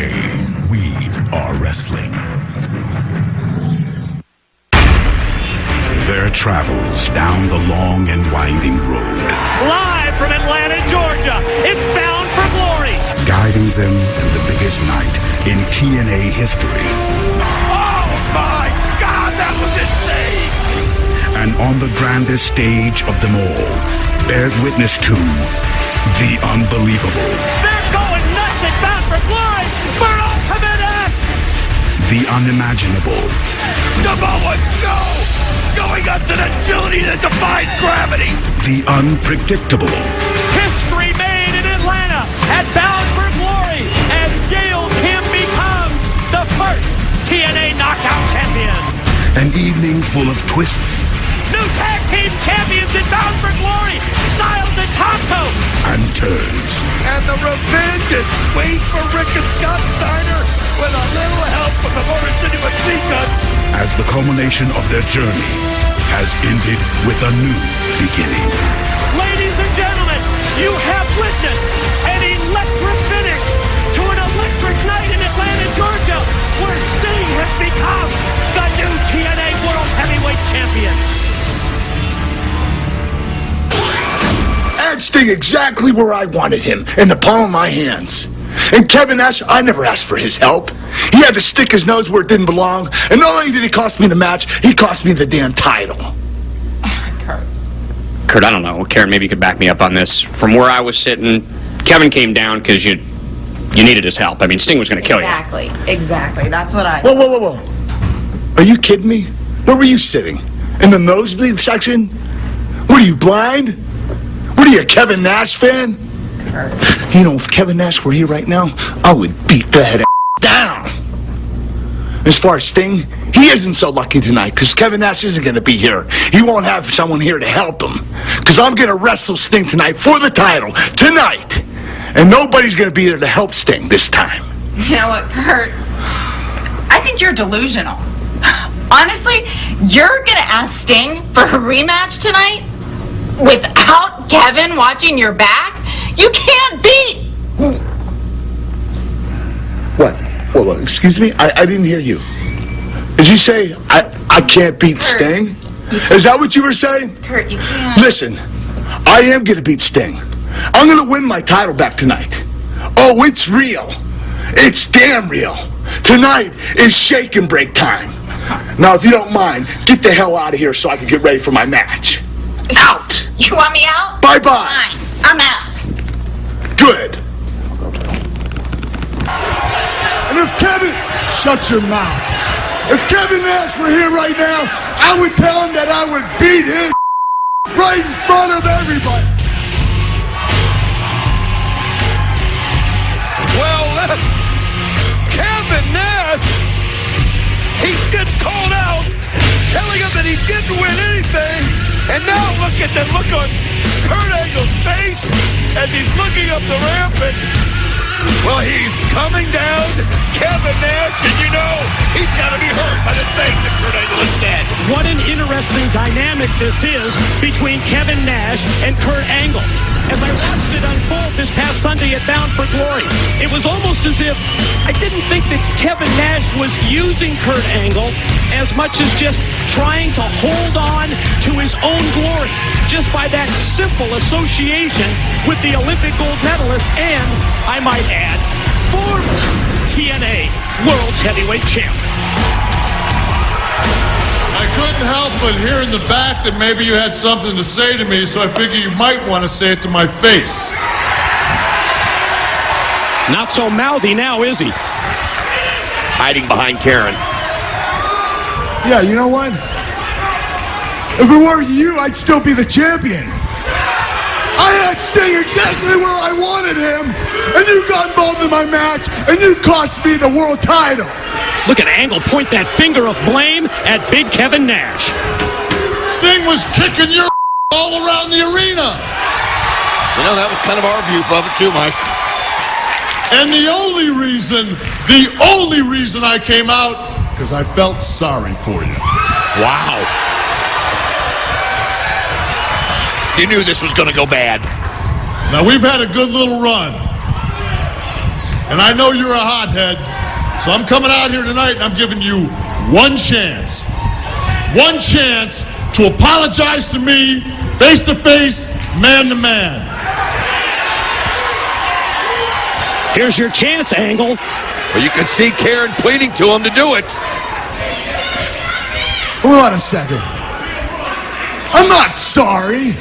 TNA, we are wrestling. Their travels down the long and winding road. Live from Atlanta, Georgia, it's Bound for Glory. Guiding them to the biggest night in TNA history. Oh my God, that was insane! And on the grandest stage of them all, bear witness to the unbelievable. They're going nuts at Bound for Glory for Ultimate X! The unimaginable. Samoa Joe showing us an agility that defies gravity. The unpredictable. History made in Atlanta at Bound for Glory as Gail Kim becomes the first TNA Knockout Champion. An evening full of twists. New tag team champions at Bound for Glory, Styles and Tomko. And turns. And the revenge is sweet for Rick and Scott Steiner with a little help from the Motor City Machine Gun. As the culmination of their journey has ended with a new beginning. Ladies and gentlemen, you have witnessed an electric finish to an electric night in Atlanta, Georgia, where Sting has become the new TNA World Heavyweight Champion. I had Sting exactly where I wanted him, in the palm of my hands. And Kevin Nash, I never asked for his help. He had to stick his nose where it didn't belong, and not only did he cost me the match, he cost me the damn title. Kurt, I don't know. Karen, maybe you could back me up on this. From where I was sitting, Kevin came down because you needed his help. I mean, Sting was going to kill you. Exactly. That's what I... Whoa. Are you kidding me? Where were you sitting? In the nosebleed section? What are you, blind? What are you, a Kevin Nash fan? Kurt. You know, if Kevin Nash were here right now, I would beat that down. As far as Sting, he isn't so lucky tonight because Kevin Nash isn't going to be here. He won't have someone here to help him because I'm going to wrestle Sting tonight for the title, tonight. And nobody's going to be there to help Sting this time. You know what, Kurt? I think you're delusional. Honestly, you're going to ask Sting for a rematch tonight without Kevin watching your back? You can't beat... What? Whoa, excuse me? I didn't hear you. Did you say I can't beat Kurt, Sting? Is that what you were saying? Kurt, you can't... Listen, I am going to beat Sting. I'm going to win my title back tonight. Oh, it's real. It's damn real. Tonight is shake and break time. Now, if you don't mind, get the hell out of here so I can get ready for my match. Out! You want me out? Bye-bye. Fine, I'm out. Good. And if Kevin... Shut your mouth. If Kevin Nash were here right now, I would tell him that I would beat his right in front of everybody. Well, Kevin Nash, he's getting called out, telling him that he didn't win anything, and now look at the look on Kurt Angle's face as he's looking up the ramp, and, well, he's coming down, Kevin Nash, and you know, he's got to be hurt by the thing that Kurt Angle has said. What an interesting dynamic this is between Kevin Nash and Kurt Angle. As I watched it unfold this past Sunday at Bound for Glory, it was almost as if I didn't think that Kevin Nash was using Kurt Angle as much as just trying to hold on to his own glory, just by that simple association with the Olympic gold medalist and, I might add, former TNA World Heavyweight Champion. I couldn't help but hear in the back that maybe you had something to say to me, so I figure you might want to say it to my face. Not so mouthy now, is he? Hiding behind Karen. Yeah, you know what? If it weren't you, I'd still be the champion. I had Sting exactly where I wanted him, and you got involved in my match, and you cost me the world title. Look at Angle point that finger of blame at Big Kevin Nash. Sting was kicking your all around the arena. You know, that was kind of our view of it too, Mike. And the only reason I came out, because I felt sorry for you. Wow. You knew this was going to go bad. Now, we've had a good little run. and I know you're a hothead, so I'm coming out here tonight and I'm giving you one chance. One chance to apologize to me, face to face, man to man. Here's your chance, Angle. Well, you can see Karen pleading to him to do it. Hold on a second. I'm not sorry.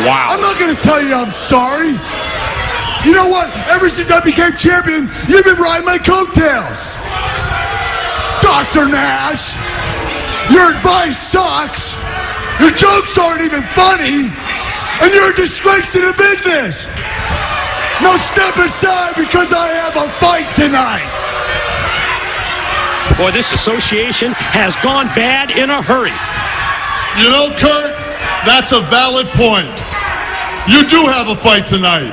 Wow. I'm not going to tell you I'm sorry. You know what? Ever since I became champion, you've been riding my coattails. Dr. Nash, your advice sucks. Your jokes aren't even funny. And you're a disgrace to the business. Now step aside because I have a fight tonight. Boy, this association has gone bad in a hurry. You know, Kurt, that's a valid point. You do have a fight tonight.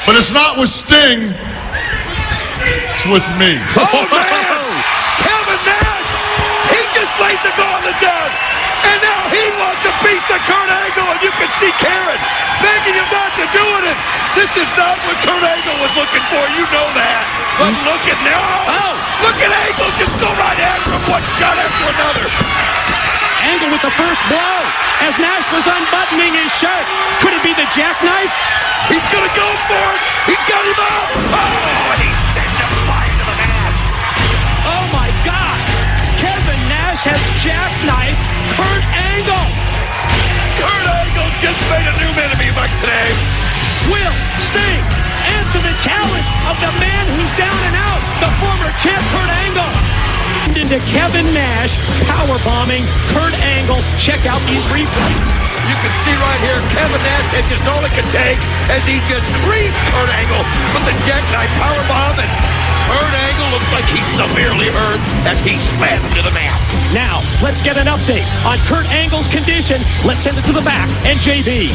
But it's not with Sting. It's with me. Oh, man! Kevin Nash! He just laid the gauntlet down. And now he wants a piece of Kurt Angle, and you can see Karen begging him not to do it. This is not what Kurt Angle was looking for. You know that. But look at now. Oh. Look at Angle just go right after him, one shot after another. Angle with the first blow as Nash was unbuttoning his shirt. Could it be the jackknife? He's going to go for it. He's got him up. Oh, he sent him flying to the mat. Oh my God! Kevin Nash has jackknifed Kurt Angle. Kurt Angle just made a new enemy back today. Will Sting answer the challenge of the man who's down and out, the former champ Kurt Angle? Into Kevin Nash powerbombing Kurt Angle. Check out these replays. You can see right here, Kevin Nash had just all he could take as he just creamed Kurt Angle with the jackknife powerbomb, and Kurt Angle looks like he's severely hurt as he slams to the mat. Now, let's get an update on Kurt Angle's condition. Let's send it to the back and JB.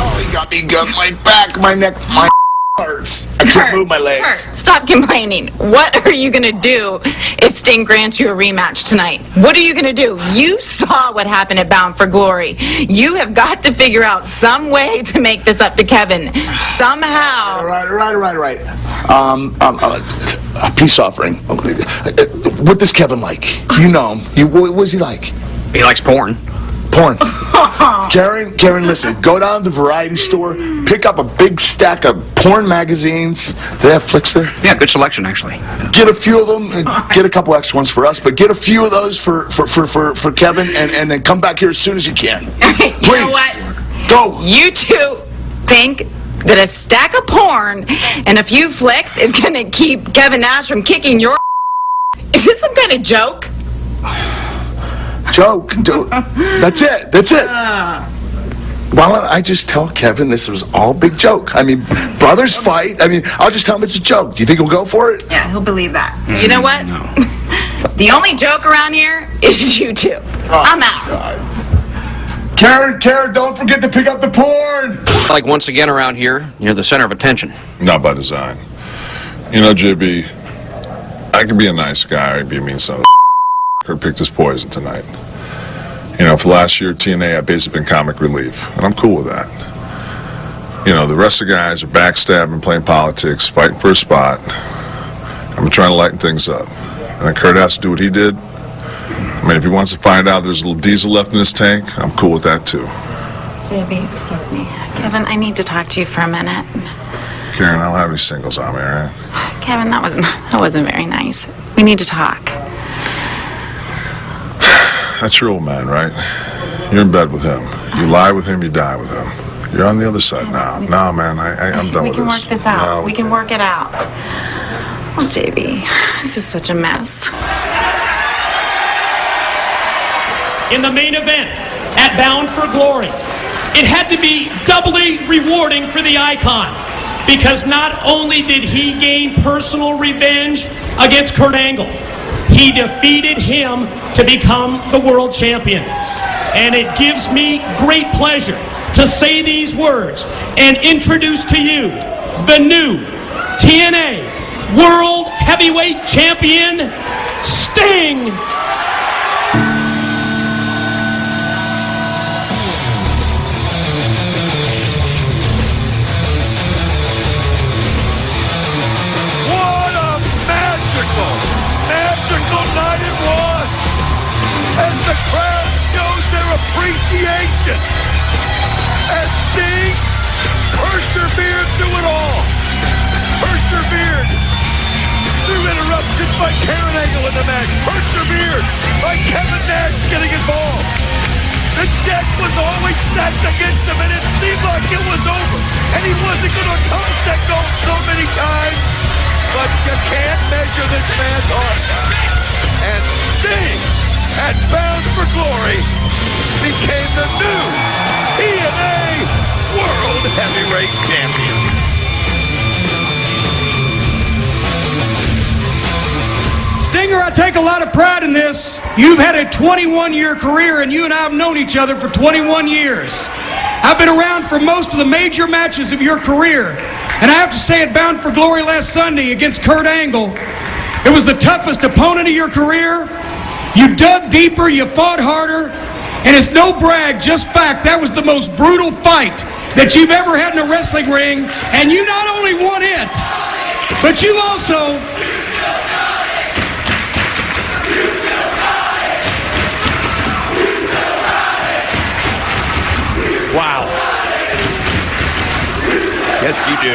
Oh, he got me good. My back, my neck, my hurts. I can't move my legs. Kurt, stop complaining. What are you going to do if Sting grants you a rematch tonight? What are you going to do? You saw what happened at Bound for Glory. You have got to figure out some way to make this up to Kevin. Somehow. Right. A peace offering. What does Kevin like? You know him. What does he like? He likes porn. Porn. Karen, listen. Go down to the variety store, pick up a big stack of porn magazines. Do they have flicks there? Yeah, good selection, actually. Get a few of them, and get a couple extra ones for us, but get a few of those for Kevin, and then come back here as soon as you can. Please. You know what? Go. You two think that a stack of porn and a few flicks is going to keep Kevin Nash from kicking your Is this some kind of joke? Joke. That's it. Why don't I just tell Kevin this was all a big joke? I mean, brothers fight. I mean, I'll just tell him it's a joke. Do you think he'll go for it? Yeah, he'll believe that. You know what? No. The only joke around here is you two. I'm out. Karen, don't forget to pick up the porn. Like, once again around here, you're the center of attention. Not by design. You know, JB, I can be a nice guy, I can be a mean son of a Kurt picked his poison tonight. You know, for last year, TNA, I've basically been comic relief, and I'm cool with that. You know, the rest of the guys are backstabbing, playing politics, fighting for a spot. I'm trying to lighten things up. And then Kurt has to do what he did. I mean, if he wants to find out there's a little diesel left in his tank, I'm cool with that, too. JB, excuse me. Kevin, I need to talk to you for a minute. Karen, I don't have any singles on me, all right? Kevin, that wasn't very nice. We need to talk. That's your old man, right? You're in bed with him. You lie with him, you die with him. You're on the other side now. No, man, I'm done with this. We can work this out. No. We can work it out. Well, JB, this is such a mess. In the main event at Bound for Glory, it had to be doubly rewarding for the Icon, because not only did he gain personal revenge against Kurt Angle, he defeated him to become the world champion. And it gives me great pleasure to say these words and introduce to you the new TNA World Heavyweight Champion, Sting. decision. And Sting persevered through it all. Persevered through interruptions by Karen Angle in the match. Persevered by Kevin Nash getting involved. The deck was always stacked against him, and it seemed like it was over. And he wasn't going to accomplish that goal so many times. But you can't measure this man's heart. And Sting, at Bound for Glory, became the new TNA World Heavyweight Champion. Stinger, I take a lot of pride in this. You've had a 21-year career, and you and I have known each other for 21 years. I've been around for most of the major matches of your career, and I have to say at Bound for Glory last Sunday against Kurt Angle, it was the toughest opponent of your career. You dug deeper, you fought harder, and it's no brag, just fact, that was the most brutal fight that you've ever had in a wrestling ring, and you not only won it, but you also... Wow. Yes, you do.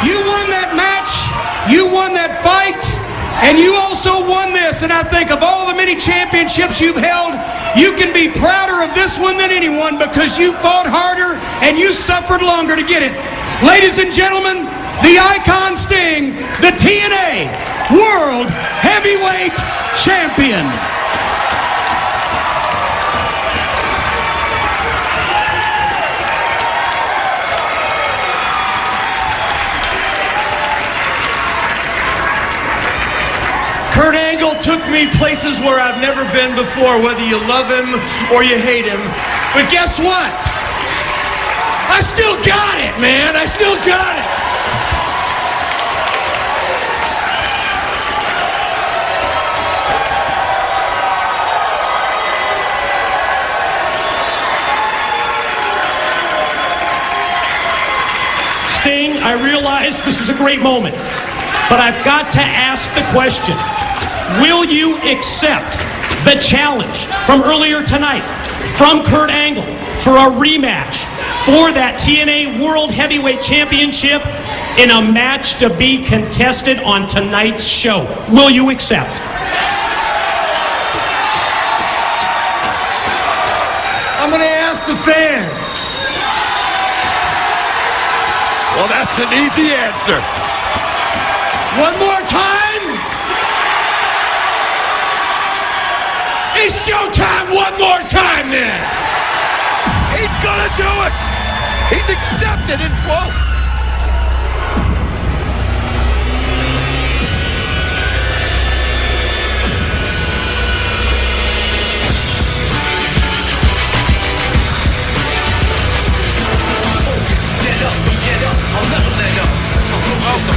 You won that match, you won that fight, and you also won this. And I think of all the many championships you've held, you can be prouder of this one than anyone because you fought harder and you suffered longer to get it. Ladies and gentlemen, the Icon Sting, the TNA World Heavyweight Champion. Kurt Angle took me places where I've never been before, whether you love him or you hate him. But guess what? I still got it, man. I still got it. Sting, I realize this is a great moment, but I've got to ask the question, will you accept the challenge from earlier tonight from Kurt Angle for a rematch for that TNA World Heavyweight Championship in a match to be contested on tonight's show? Will you accept? I'm going to ask the fans. Well, that's an easy answer. One more time. It's showtime one more time then. He's gonna do it. He's accepted it. Whoa.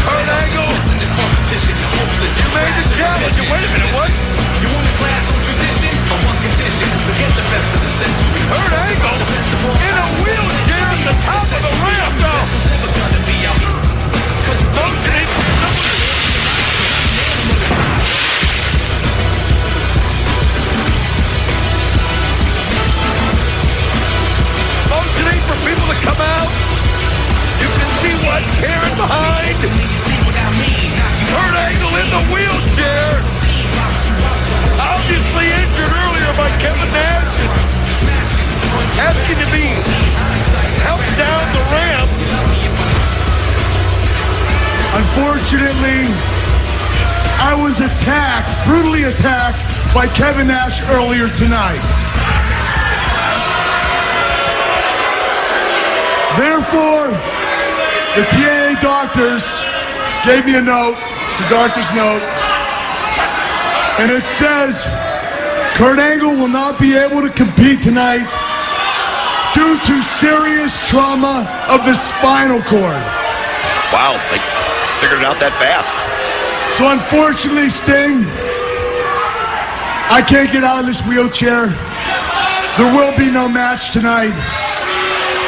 Kurt Angle, you made the challenge. Wait a minute, what? You want a class on tradition? On one condition, forget the rest of the century. Kurt Angle in a wheelchair at the top of the ramp, though. Motioning for people to come out. You can see what Karen behind. Kurt Angle in the wheelchair. Obviously injured earlier by Kevin Nash. Asking to be helped down the ramp. Unfortunately, I was attacked, brutally attacked by Kevin Nash earlier tonight. Therefore, the TNA doctors gave me a note, the doctor's note, and it says Kurt Angle will not be able to compete tonight due to serious trauma of the spinal cord. Wow, they figured it out that fast. So unfortunately, Sting, I can't get out of this wheelchair. There will be no match tonight.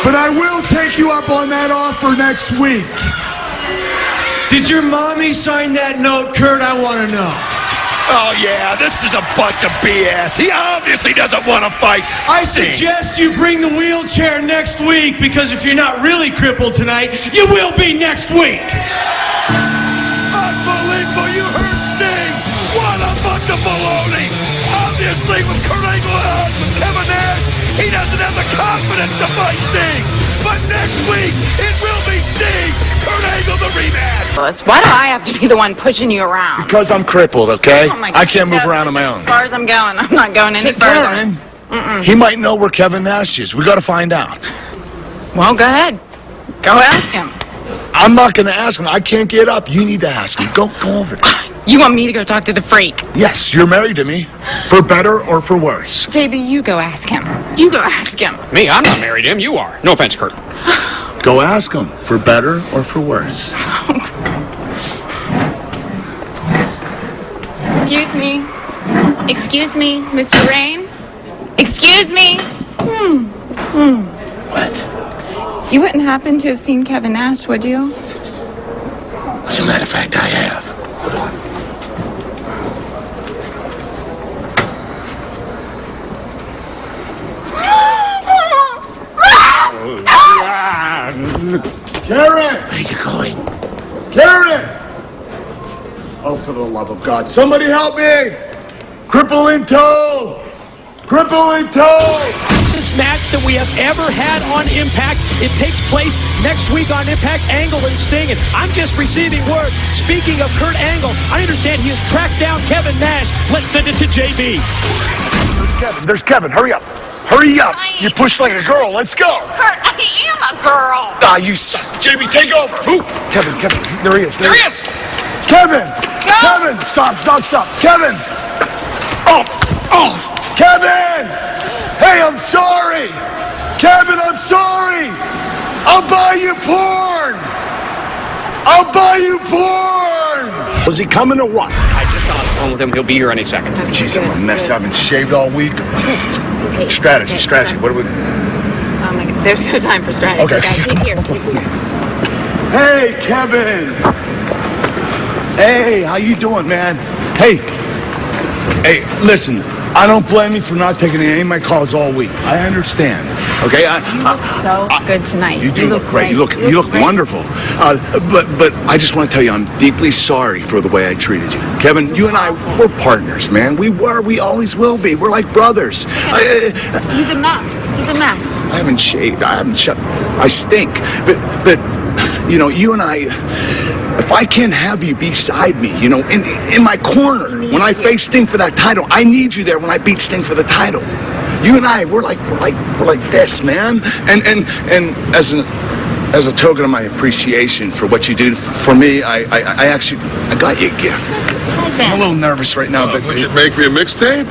But I will take you up on that offer next week. Did your mommy sign that note, Kurt? I want to know. Oh, yeah, this is a bunch of BS. He obviously doesn't want to fight. I suggest you bring the wheelchair next week, because if you're not really crippled tonight, you will be next week. Unbelievable, you heard Sting. What a bunch of baloney. Obviously, with Kurt Angle out, with Kevin Nash, he doesn't have the confidence to fight Sting. But next week, it will be Sting, Kurt Angle, the rematch. Why do I have to be the one pushing you around? Because I'm crippled, okay? Oh my God. I can't move around on my own. As far as I'm going, I'm not going any further. Karen, he might know where Kevin Nash is. We got to find out. Well, go ahead. Go ask him. I'm not going to ask him. I can't get up. You need to ask him. Go over there. You want me to go talk to the freak? Yes, you're married to me. For better or for worse. JB, you go ask him. You go ask him. Me, I'm not married to him. You are. No offense, Kurt. Go ask him. For better or for worse. Excuse me. Excuse me, Mr. Rain. Excuse me. What? You wouldn't happen to have seen Kevin Nash, would you? As a matter of fact, I have. Hold on. Karen! Where are you going? Karen! Oh, for the love of God, somebody help me! Cripple in tow! Cripple in tow! This match that we have ever had on Impact. It takes place next week on Impact. Angle and Sting. And I'm just receiving word. Speaking of Kurt Angle, I understand he has tracked down Kevin Nash. Let's send it to JB. There's Kevin. There's Kevin. Hurry up. Hurry up. You push like a girl. Let's go. Kurt, I am a girl. Ah, you suck. JB, take over. Ooh. Kevin. There he is. There he is. Kevin. Go. Kevin. Stop. Kevin. Oh. Kevin. Hey, I'm sorry. Kevin, I'm sorry. I'll buy you porn. Was he coming or what? I just got on the phone with him. He'll be here any second. Jeez, I'm a mess. I haven't shaved all week. It's okay. Strategy. What do we... Oh my God, there's no time for strategy, Okay. guys. He's here. Hey, Kevin. Hey, how you doing, man? Hey, listen. I don't blame you for not taking any of my calls all week. I understand. Okay, You look so good tonight. You do look great. You look great. wonderful. But I just want to tell you, I'm deeply sorry for the way I treated you, Kevin. You and I, we're partners, man. We were. We always will be. We're like brothers. He's a mess. I haven't shaved. I stink. But you know, you and I. If I can't have you beside me, you know, in my corner when I face Sting for that title, I need you there when I beat Sting for the title. You and I, we're like this, man. And as a token of my appreciation for what you do for me, I got you a gift. I'm a little nervous right now, but Would you make me a mixtape?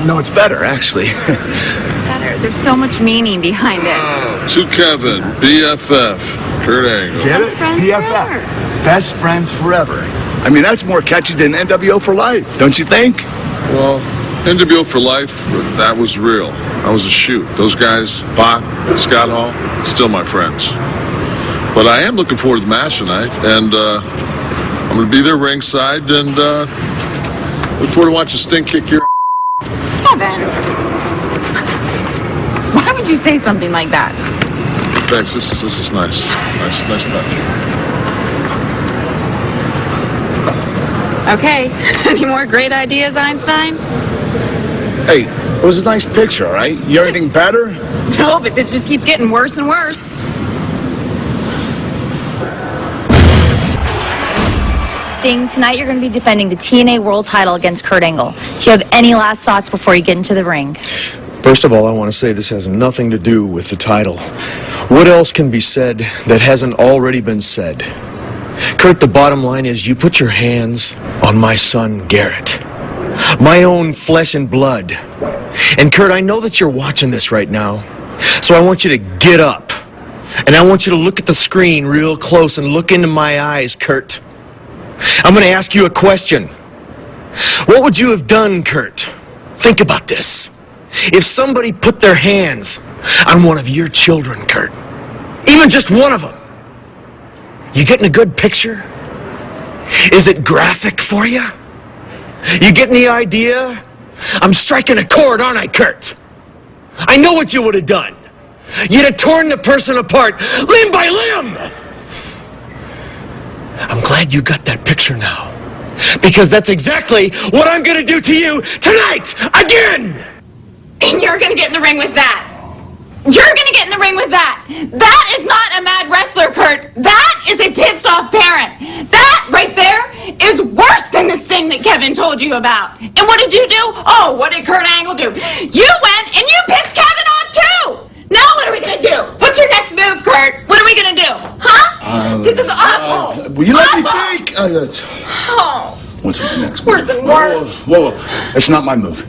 no, it's better actually. It's better. There's so much meaning behind it. To Kevin, BFF, Kurt Angle. Get it? Friends BFF. forever. Best friends forever. I mean, that's more catchy than NWO for life, don't you think? Well, NWO for life, that was real. That was a shoot. Those guys, Bach, Scott Hall, still my friends. But I am looking forward to the match tonight, and I'm going to be there ringside, and look forward to watching Sting kick your Kevin. Why would you say something like that? Thanks, this is nice. Nice touch. Okay. Any more great ideas, Einstein? Hey, it was a nice picture, all right? You anything better? No, but this just keeps getting worse and worse. Sting, tonight you're going to be defending the TNA World title against Kurt Angle. Do you have any last thoughts before you get into the ring? First of all, I want to say this has nothing to do with the title. What else can be said that hasn't already been said? Kurt, the bottom line is you put your hands on my son, Garrett. My own flesh and blood. And Kurt, I know that you're watching this right now. So I want you to get up. And I want you to look at the screen real close and look into my eyes, Kurt. I'm going to ask you a question. What would you have done, Kurt? Think about this. If somebody put their hands on one of your children, Kurt, even just one of them, you getting a good picture? Is it graphic for you? You getting the idea? I'm striking a chord, aren't I, Kurt? I know what you would have done. You'd have torn the person apart, limb by limb. I'm glad you got that picture now. Because that's exactly what I'm going to do to you tonight, again! And you're gonna get in the ring with that. You're gonna get in the ring with that. That is not a mad wrestler, Kurt. That is a pissed off parent. That right there is worse than the Sting that Kevin told you about. And what did you do? Oh, what did Kurt Angle do? You went and you pissed Kevin off too. Now what are we gonna do? What's your next move, Kurt? What are we gonna do? Huh? This is awful. Will you let me Awful. think? Oh, What's the next move? worse and worse. Whoa. It's not my move.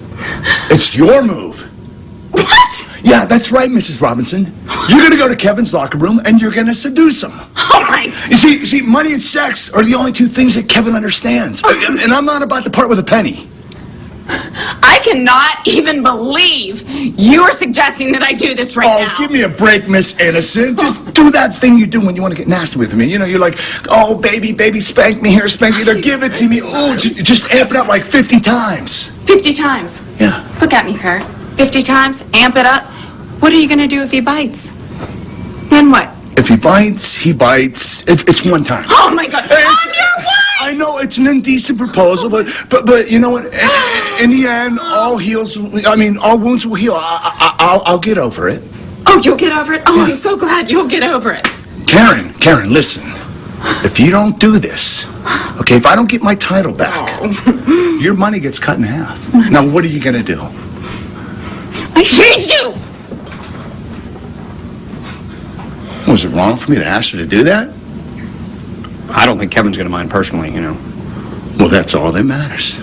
It's your move. What? Yeah, that's right, Mrs. Robinson. You're gonna go to Kevin's locker room and you're gonna seduce him. Oh my. You see, money and sex are the only two things that Kevin understands. And I'm not about to part with a penny. I cannot even believe you are suggesting that I do this right now. Oh, give me a break, Miss Innocent. Just do that thing you do when you want to get nasty with me. You know, you're like, oh, baby, spank me here, spank me there, give it to me. Oh, just amp it up like 50 times. 50 times. Yeah. Look at me, Kurt. 50 times, amp it up. What are you going to do if he bites? Then what? If he bites, he bites. It's one time. Oh my God! On your way! I know it's an indecent proposal, but you know what? In the end, all wounds will heal. I'll get over it. Oh, you'll get over it? Oh, I'm so glad you'll get over it. Karen, listen. If you don't do this, okay, if I don't get my title back, your money gets cut in half. Now, what are you gonna do? I hate you! Was it wrong for me to ask her to do that? I don't think Kevin's going to mind personally, you know. Well, that's all that matters.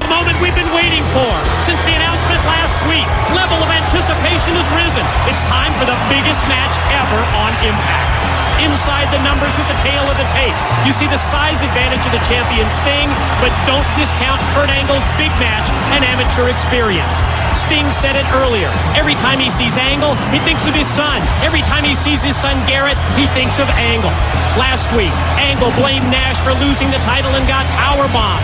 Moment we've been waiting for since the announcement last week. Level of anticipation has risen. It's time for the biggest match ever on Impact. Inside the numbers with the tail of the tape, you see the size advantage of the champion Sting, but don't discount Kurt Angle's big match and amateur experience. Sting said it earlier. Every time he sees Angle, he thinks of his son. Every time he sees his son Garrett, he thinks of Angle. Last week, Angle blamed Nash for losing the title and got powerbombed.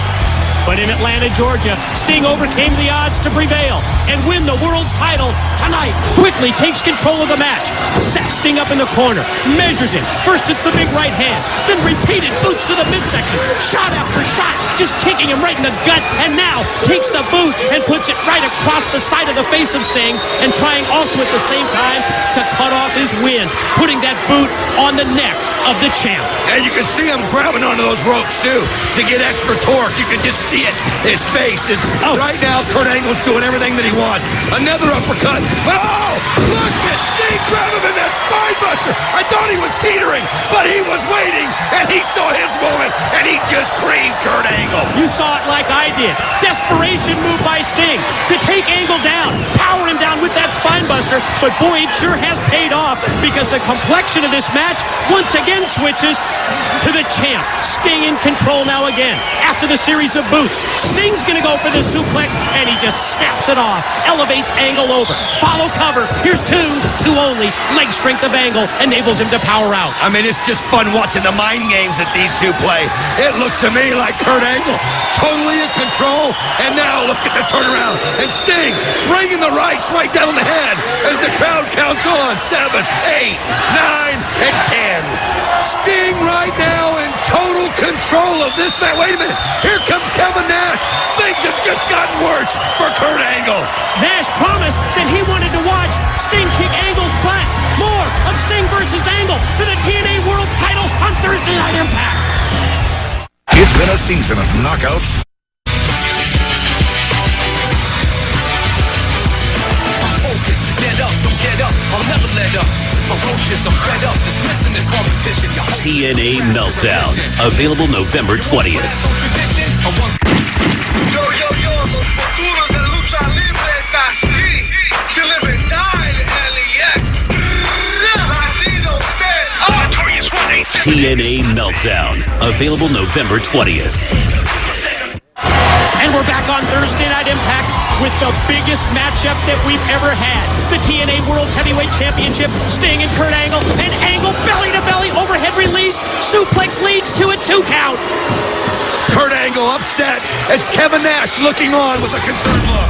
But in Atlanta, Georgia, Sting overcame the odds to prevail and win the world's title tonight. Quickly takes control of the match, sets Sting up in the corner, measures him. First it's the big right hand, then repeated boots to the midsection, shot after shot, just kicking him right in the gut, and now takes the boot and puts it right across the side of the face of Sting and trying also at the same time to cut off his win, putting that boot on the neck of the champ. And you can see him grabbing onto those ropes, too, to get extra torque. You can just see it. His face. Right now, Kurt Angle's doing everything that he wants. Another uppercut. But oh, look at Sting grab him in that spine buster. I thought he was teetering, but he was waiting, and he saw his moment, and he just creamed Kurt Angle. You saw it like I did. Desperation move by Sting to take Angle down, power him down with that spine buster, but boy, it sure has paid off because the complexion of this match once again switches to the champ. Sting in control now again. After the series of boots, Sting's gonna go for the suplex, and he just snaps it off. Elevates Angle over. Follow cover. Here's two only. Leg strength of Angle enables him to power out. I mean, it's just fun watching the mind games that these two play. It looked to me like Kurt Angle totally in control, and now look at the turnaround. And Sting bringing the rights right down the head as the crowd counts on 7, 8, 9, and 10. Sting right now in total control of this match. Wait a minute. Here comes Kevin Nash. Things have just gotten worse for Kurt Angle. Nash promised that he wanted to watch Sting kick Angle's butt. More of Sting versus Angle for the TNA World title on Thursday Night Impact. It's been a season of knockouts. I'm focused. Get up, don't get up. I'll never let up. Ferocious, I'm fed up. Dismissing the competition. TNA Meltdown. Available November 20th. Los futuros de lucha libre está aquí. To live and die in LEX. Latino stand up. TNA Meltdown. Available November 20th. And we're back on Thursday Night Impact with the biggest matchup that we've ever had. The TNA World's Heavyweight Championship, Sting and Kurt Angle, and Angle belly to belly overhead release. Suplex leads to a 2 count. Kurt Angle upset as Kevin Nash looking on with a concerned look.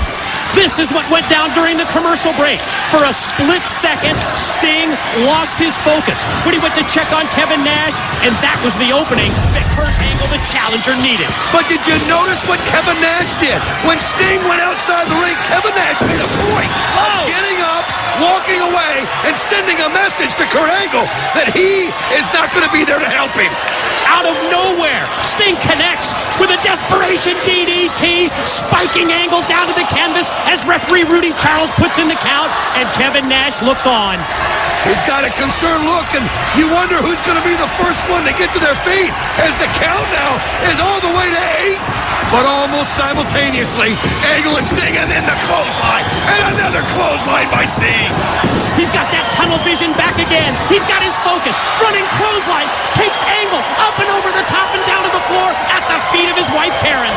This is what went down during the commercial break. For a split second, Sting lost his focus when he went to check on Kevin Nash, and that was the opening that Kurt Angle, the challenger, needed. But did you notice what Kevin Nash did? When Sting went outside the ring, Kevin Nash made a point of getting up, walking away, and sending a message to Kurt Angle that he is not going to be there to help him. Out of nowhere, Sting connects with a desperation DDT, spiking Angle down to the canvas as referee Rudy Charles puts in the count, and Kevin Nash looks on. He's got a concerned look, and you wonder who's going to be the first one to get to their feet as the count now is all the way to 8. But almost simultaneously, Angle and Sting, and then the clothesline, and another clothesline by Sting. He's got that tunnel vision back again. He's got his focus. Running clothesline, takes Angle up and over the top and down to the floor at the feet of his wife, Karen.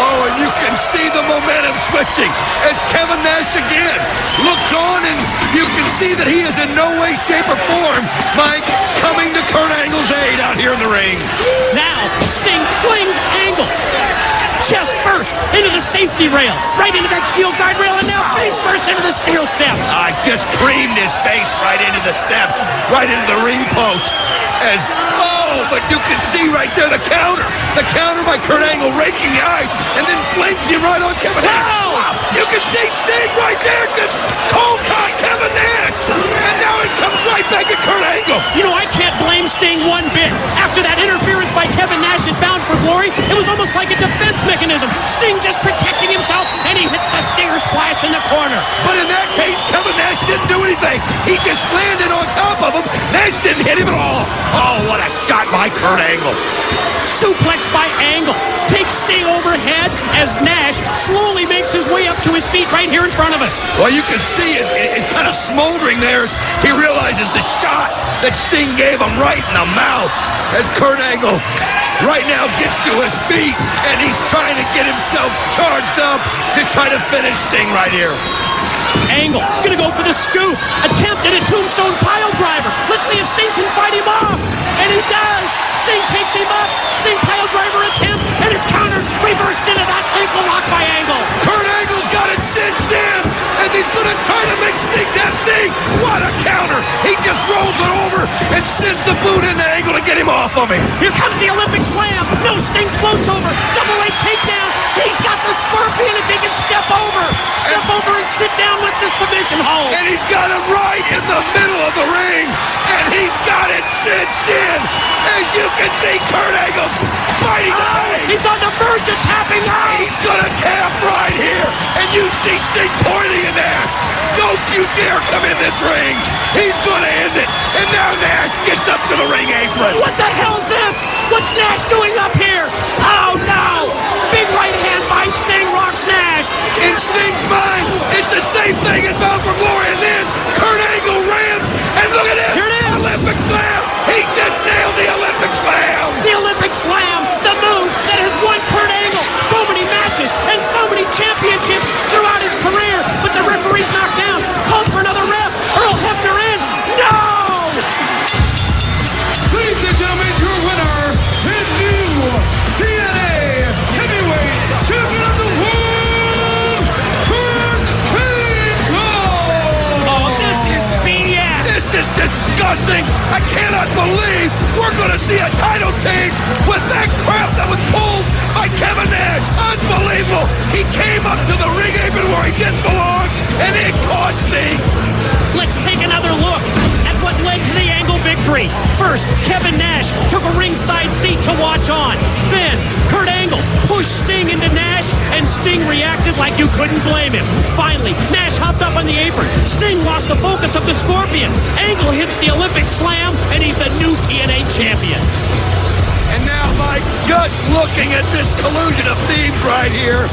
Oh, and you can see the momentum switching as Kevin Nash again looks on, and you can see that he is in no way, shape, or form, Mike, coming to Kurt Angle's aid out here in the ring. Now, Sting flings Angle chest first into the safety rail, right into that steel guardrail, and now face first into the steel steps. I just creamed his face right into the steps, right into the ring post. But you can see right there the counter by Kurt Angle raking the eyes, and then flings him right on Kevin Nash. Wow. You can see Sting right there just cold caught Kevin Nash, and now he comes right back at Kurt Angle. You know, I can't blame Sting one bit. After that interference by Kevin Nash at Bound for Glory, it was almost like a defense mechanism. Sting just protecting himself, and he hits the Stinger Splash in the corner. But in that case, Kevin Nash didn't do anything. He just landed on top of him. Nash didn't hit him at all. Oh, what a shot by Kurt Angle. Suplex by Angle. Takes Sting overhead as Nash slowly makes his way up to his feet right here in front of us. Well, you can see it's kind of smoldering there as he realizes the shot that Sting gave him right in the mouth as Kurt Angle right now gets to his feet, and he's trying to get himself charged up to try to finish Sting right here. Angle gonna go for the scoop. Attempt at a tombstone pile driver. Let's see if Sting can fight him off. And he does. Sting takes him up. Sting pile driver attempt, and it's countered, reversed into that ankle lock by Angle. Kurt Angle's got it cinched in as he's gonna try to make Sting tap Sting. What a counter. He just rolls it over and sends the boot into Angle to get him off of him. Here comes the Olympic slam. No, Sting floats over. Double leg takedown. He's got the scorpion if he can step over. Step over and sit down with the submission hold. And he's got him right in the middle of the ring. And he's got it cinched in. As you can see, Kurt Angle's fighting the pain. He's on the verge of tapping out. He's gonna tap right here. And you see Sting pointing at Nash. Don't you dare come in this ring. He's gonna end it. And now Nash gets up to the ring apron. What the hell's this? What's Nash doing up here? Oh no! Big right hand by Sting rocks Nash. In Sting's mind, it's the same thing in Bound for Glory. And then Kurt Angle rams. And look at this. Here it is. Olympic slam. He just nailed the Olympic slam. The Olympic slam. The move that has won Kurt Angle so many matches and so many championships throughout his career. But the referee's knocked down. Calls for another ref. Earl Hebner in. No! Ladies and gentlemen, your winner, the new TNA Heavyweight Champion of the World, Kurt Angle! Oh, this is BS! This is disgusting. I cannot believe we're going to see a title change with that crap that was pulled by Kevin Nash. Unbelievable. He came up to the ring apron where he didn't belong, and it cost Sting. Let's take another look at what led to the Angle victory. First, Kevin Nash took a ringside seat to watch on. Then, Kurt Angle pushed Sting into Nash, and Sting reacted like you couldn't blame him. Finally, Nash hopped up on the apron. Sting lost the focus of the Scorpion. Angle hits the Olympic slam, and he's the new TNA champion. And now, Mike, just looking at this collusion of thieves right here,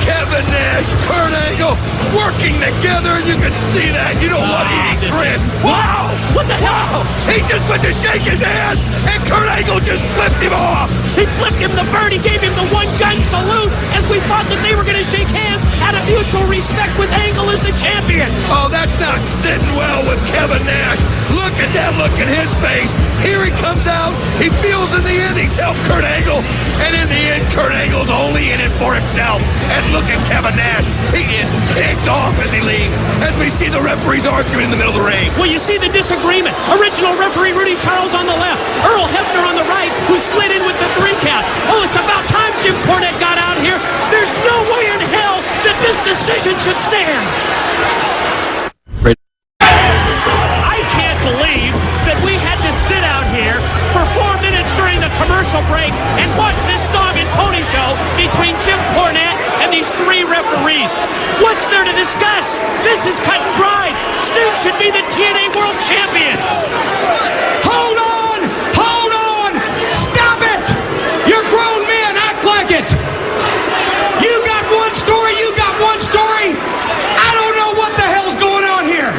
Kevin Nash, Kurt Angle, working together, and you can see that. You know what? He grinned. Wow! What the hell? Wow! He just went to shake his hand, and Kurt Angle just flipped him off. He flipped him the bird. He gave him the one-gun salute as we thought that they were going to shake hands out of mutual respect with Angle as the champion. Oh, that's not not sitting well with Kevin Nash. Look at that look in his face. Here he comes out. He feels in the end he's helped Kurt Angle. And in the end, Kurt Angle's only in it for himself. And look at Kevin Nash. He is ticked off as he leaves, as we see the referees arguing in the middle of the ring. Well, you see the disagreement. Original referee Rudy Charles on the left, Earl Hebner on the right, who slid in with the 3 count. Oh, it's about time Jim Cornette got out here. There's no way in hell that this decision should stand. I can't believe that we had to sit out here for 4 minutes during the commercial break and watch this dog and pony show between Jim Cornette and these 3 referees. What's there to discuss? This is cut and dried. Sting should be the TNA World Champion. Hold on! Hold on! Stop it! You're grown men. Act like it. You got one story. You got one story. I don't know what the hell's going on here.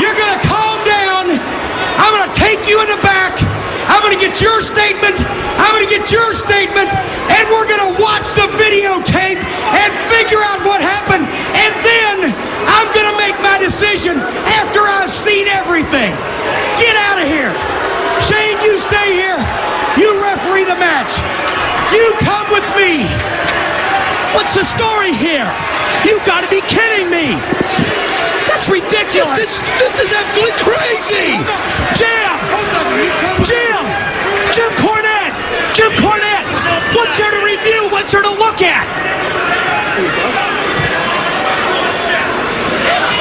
You're going to calm down. I'm going to take you in the back. I'm going to get your statement. I'm going to get your statement. And we're going to watch the videotape and figure out what happened. And then I'm going to make my decision after I've seen everything. Get out of here. Shane, you stay here. You referee the match. You come with me. What's the story here? You've got to be kidding me. That's ridiculous. This is absolutely crazy. Jim Cornette. Jim Cornette. What's there to review? What's there to look at?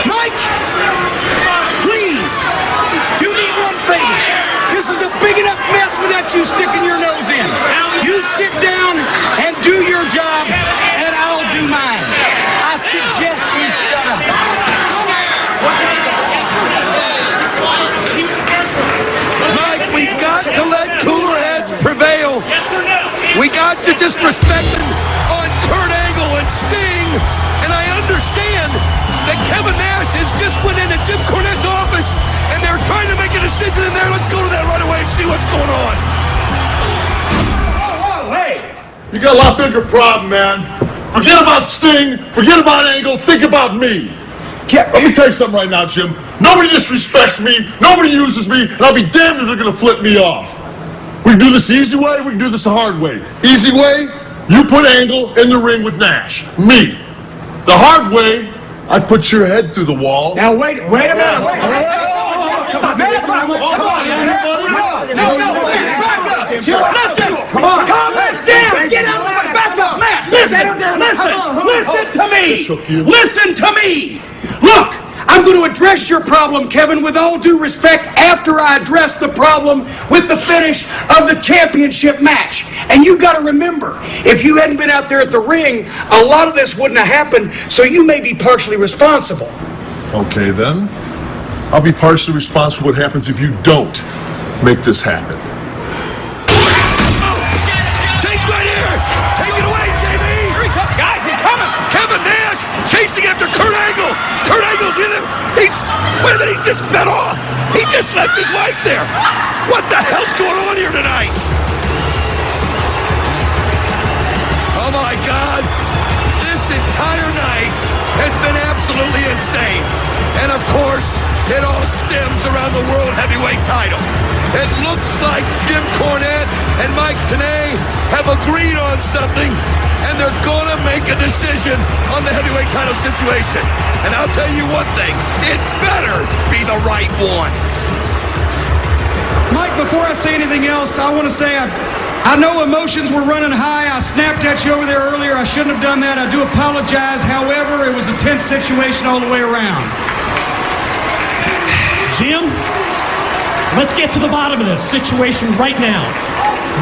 Mike, please, do me one favor. This is a big enough mess without you sticking your nose in. You sit down and do your job, and I'll do mine. I suggest you shut up. Mike, we got to let cooler heads prevail. We got to just respect them on Kurt Angle and Sting. And I understand that Kevin Nash has just went into Jim Cornette's office and they're trying to make a decision in there. Let's go to that right away and see what's going on. Oh, hey! You got a lot bigger problem, man. Forget about Sting, forget about Angle, think about me. Let me tell you something right now, Jim. Nobody disrespects me, nobody uses me, and I'll be damned if they're gonna flip me off. We can do this the easy way, we can do this the hard way. Easy way, you put Angle in the ring with Nash. Me. The hard way, I put your head through the wall. Now wait a minute. Come on, man. Listen. Calm this down. Get out of my back up, Matt. Listen to me. Listen to me. Look, I'm going to address your problem, Kevin, with all due respect, after I address the problem with the finish of the championship match. And you got to remember, if you hadn't been out there at the ring, a lot of this wouldn't have happened, so you may be partially responsible. Okay, then. I'll be partially responsible for what happens if you don't make this happen. Take's right here. Take it away, JB. Here he comes, guys. He's coming. Kevin Nash chasing after Kurt Angle. Kurt Angle's in him. Wait a minute, he just fell off. He just left his wife there. What the hell's going on here tonight? Oh my God. This entire night has been absolutely insane. And of course, it all stems around the World Heavyweight title. It looks like Jim Cornette and Mike TNA have agreed on something, and they're gonna make a decision on the heavyweight title situation. And I'll tell you one thing, it better be the right one. Mike, before I say anything else, I want to say I know emotions were running high. I snapped at you over there earlier. I shouldn't have done that. I do apologize. However, it was a tense situation all the way around. Jim, let's get to the bottom of this situation right now.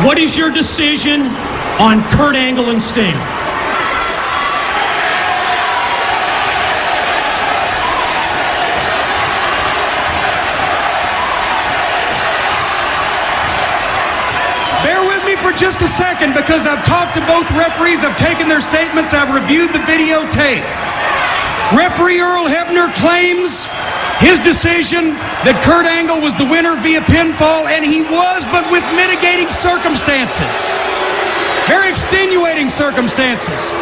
What is your decision on Kurt Angle and Sting? Bear with me for just a second, because I've talked to both referees. I've taken their statements. I've reviewed the videotape. Referee Earl Hebner claims his decision that Kurt Angle was the winner via pinfall, and he was, but with mitigating circumstances. Very extenuating circumstances.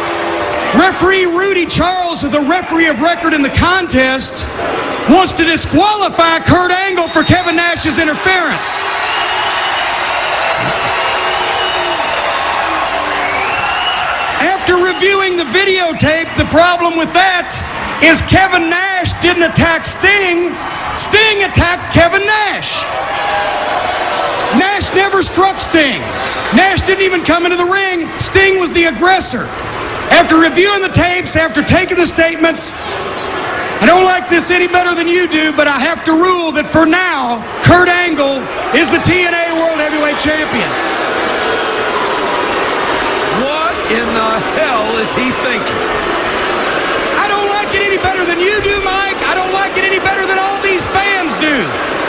Referee Rudy Charles, the referee of record in the contest, wants to disqualify Kurt Angle for Kevin Nash's interference. After reviewing the videotape, the problem with that is Kevin Nash didn't attack Sting. Sting attacked Kevin Nash. Nash never struck Sting. Nash didn't even come into the ring. Sting was the aggressor. After reviewing the tapes, after taking the statements, I don't like this any better than you do, but I have to rule that for now, Kurt Angle is the TNA World Heavyweight Champion. What in the hell is he thinking? I don't like it any better than you do, Mike. I don't like it any better than all these fans do.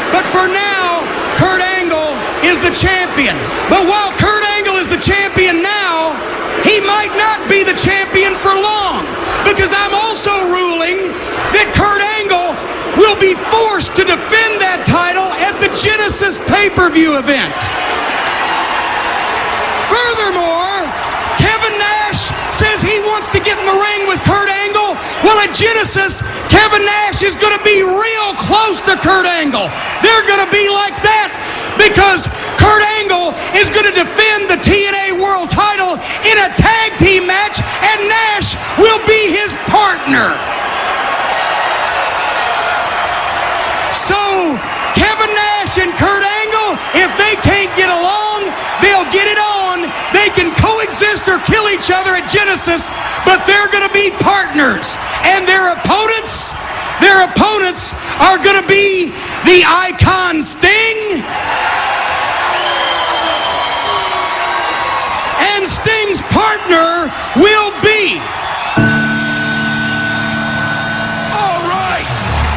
But for now, Kurt Angle is the champion. But while Kurt Angle is the champion now, he might not be the champion for long, because I'm also ruling that Kurt Angle will be forced to defend that title at the Genesis pay-per-view event. Furthermore, Kevin Nash says he wants to get in the ring with Kurt Angle. Well, at Genesis, Kevin Nash is going to be real close to Kurt Angle. They're going to be like that because Kurt Angle is going to defend the TNA World title in a tag team match, and Nash will be his partner. So, Kevin Nash and Kurt Angle, if they can't get along, they'll get it on. They can coexist or kill each other at Genesis, but they're going to be partners. And their opponents are going to be the Icon Sting and Sting's partner will be... All right,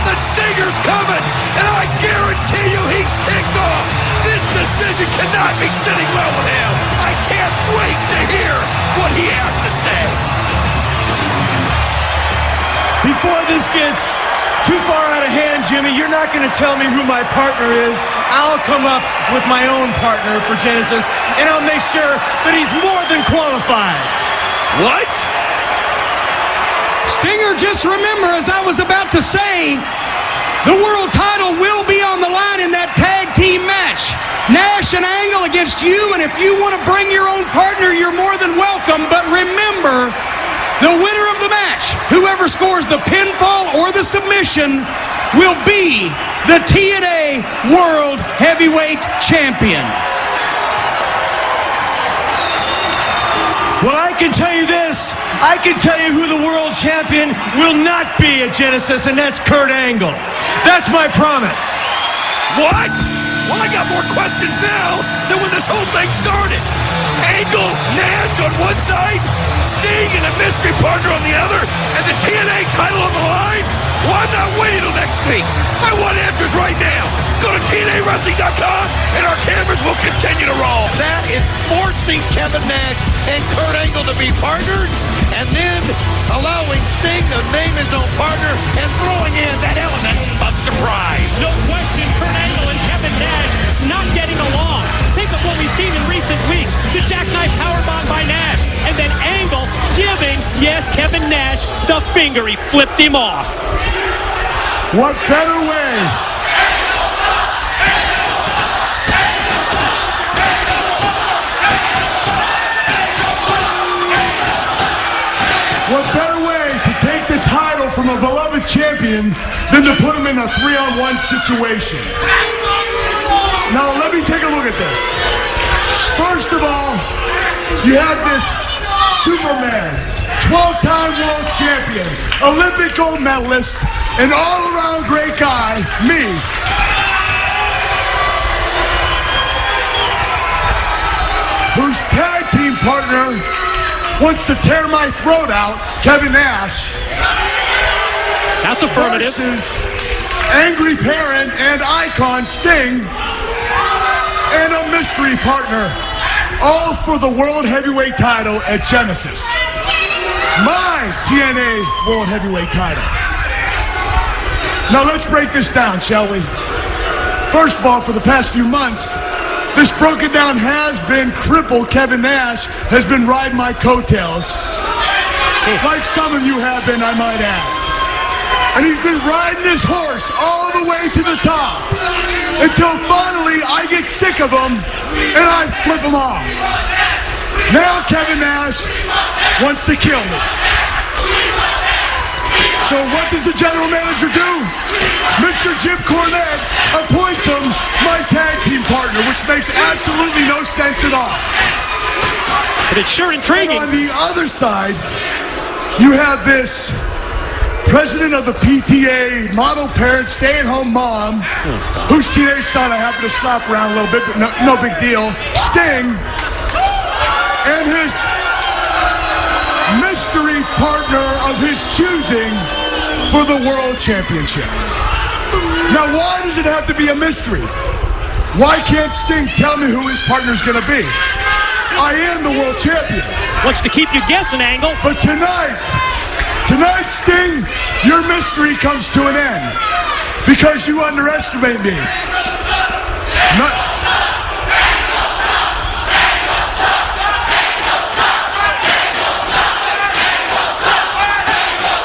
the Stinger's coming, and I guarantee you he's ticked off. This decision cannot be sitting well with him. I can't wait to hear what he has to say. Before this gets too far out of hand, Jimmy, you're not going to tell me who my partner is. I'll come up with my own partner for Genesis, and I'll make sure that he's more than qualified. What? Stinger, just remember, as I was about to say, the world title will be on the line in that tag team match. Nash and Angle against you, and if you want to bring your own partner, you're more than welcome. But remember, the winner of the match, whoever scores the pinfall or the submission, will be the TNA World Heavyweight Champion. Well, I can tell you this. I can tell you who the world champion will not be at Genesis, and that's Kurt Angle. That's my promise. What? Well, I got more questions now than when this whole thing started. Angle, Nash on one side, Sting and a mystery partner on the other, and the TNA title on the line? Well, I'm not waiting till next week. I want answers right now. Go to TNAWrestling.com, and our cameras will continue to roll. That is forcing Kevin Nash and Kurt Angle to be partners, and then allowing Sting to name his own partner and throwing in that element of surprise. No question, Kurt Angle and Kevin Nash not getting along. Think of what we've seen in recent weeks. The jackknife powerbomb by Nash, and then Angle giving, yes, Kevin Nash the finger. He flipped him off. What better way? What better way to take the title from a beloved champion than to put him in a 3-on-1 situation? Now, let me take a look at this. First of all, you have this Superman, 12-time world champion, Olympic gold medalist, an all-around great guy, me. Whose tag team partner wants to tear my throat out, Kevin Nash. That's affirmative. Versus Angry Parent and Icon Sting, and a mystery partner, all for the World Heavyweight title at Genesis. My TNA World Heavyweight title. Now let's break this down, shall we? First of all, for the past few months, this broken down has-been crippled Kevin Nash has been riding my coattails. like some of you have been, I might add. And he's been riding his horse all the way to the top until finally I get sick of him and I flip him off. Now Kevin Nash wants to kill me. So what does the general manager do? Mr. Jim Cornette appoints him my tag team partner, which makes absolutely no sense at all. But it's sure intriguing. And on the other side, you have this president of the PTA, model parent, stay-at-home mom, whose teenage son I happen to slap around a little bit, but no big deal, Sting, and his mystery partner of his choosing for the World Championship. Now, why does it have to be a mystery? Why can't Sting tell me who his partner's going to be? I am the World Champion. Wants to keep you guessing, Angle. But tonight, Sting, your mystery comes to an end because you underestimate me.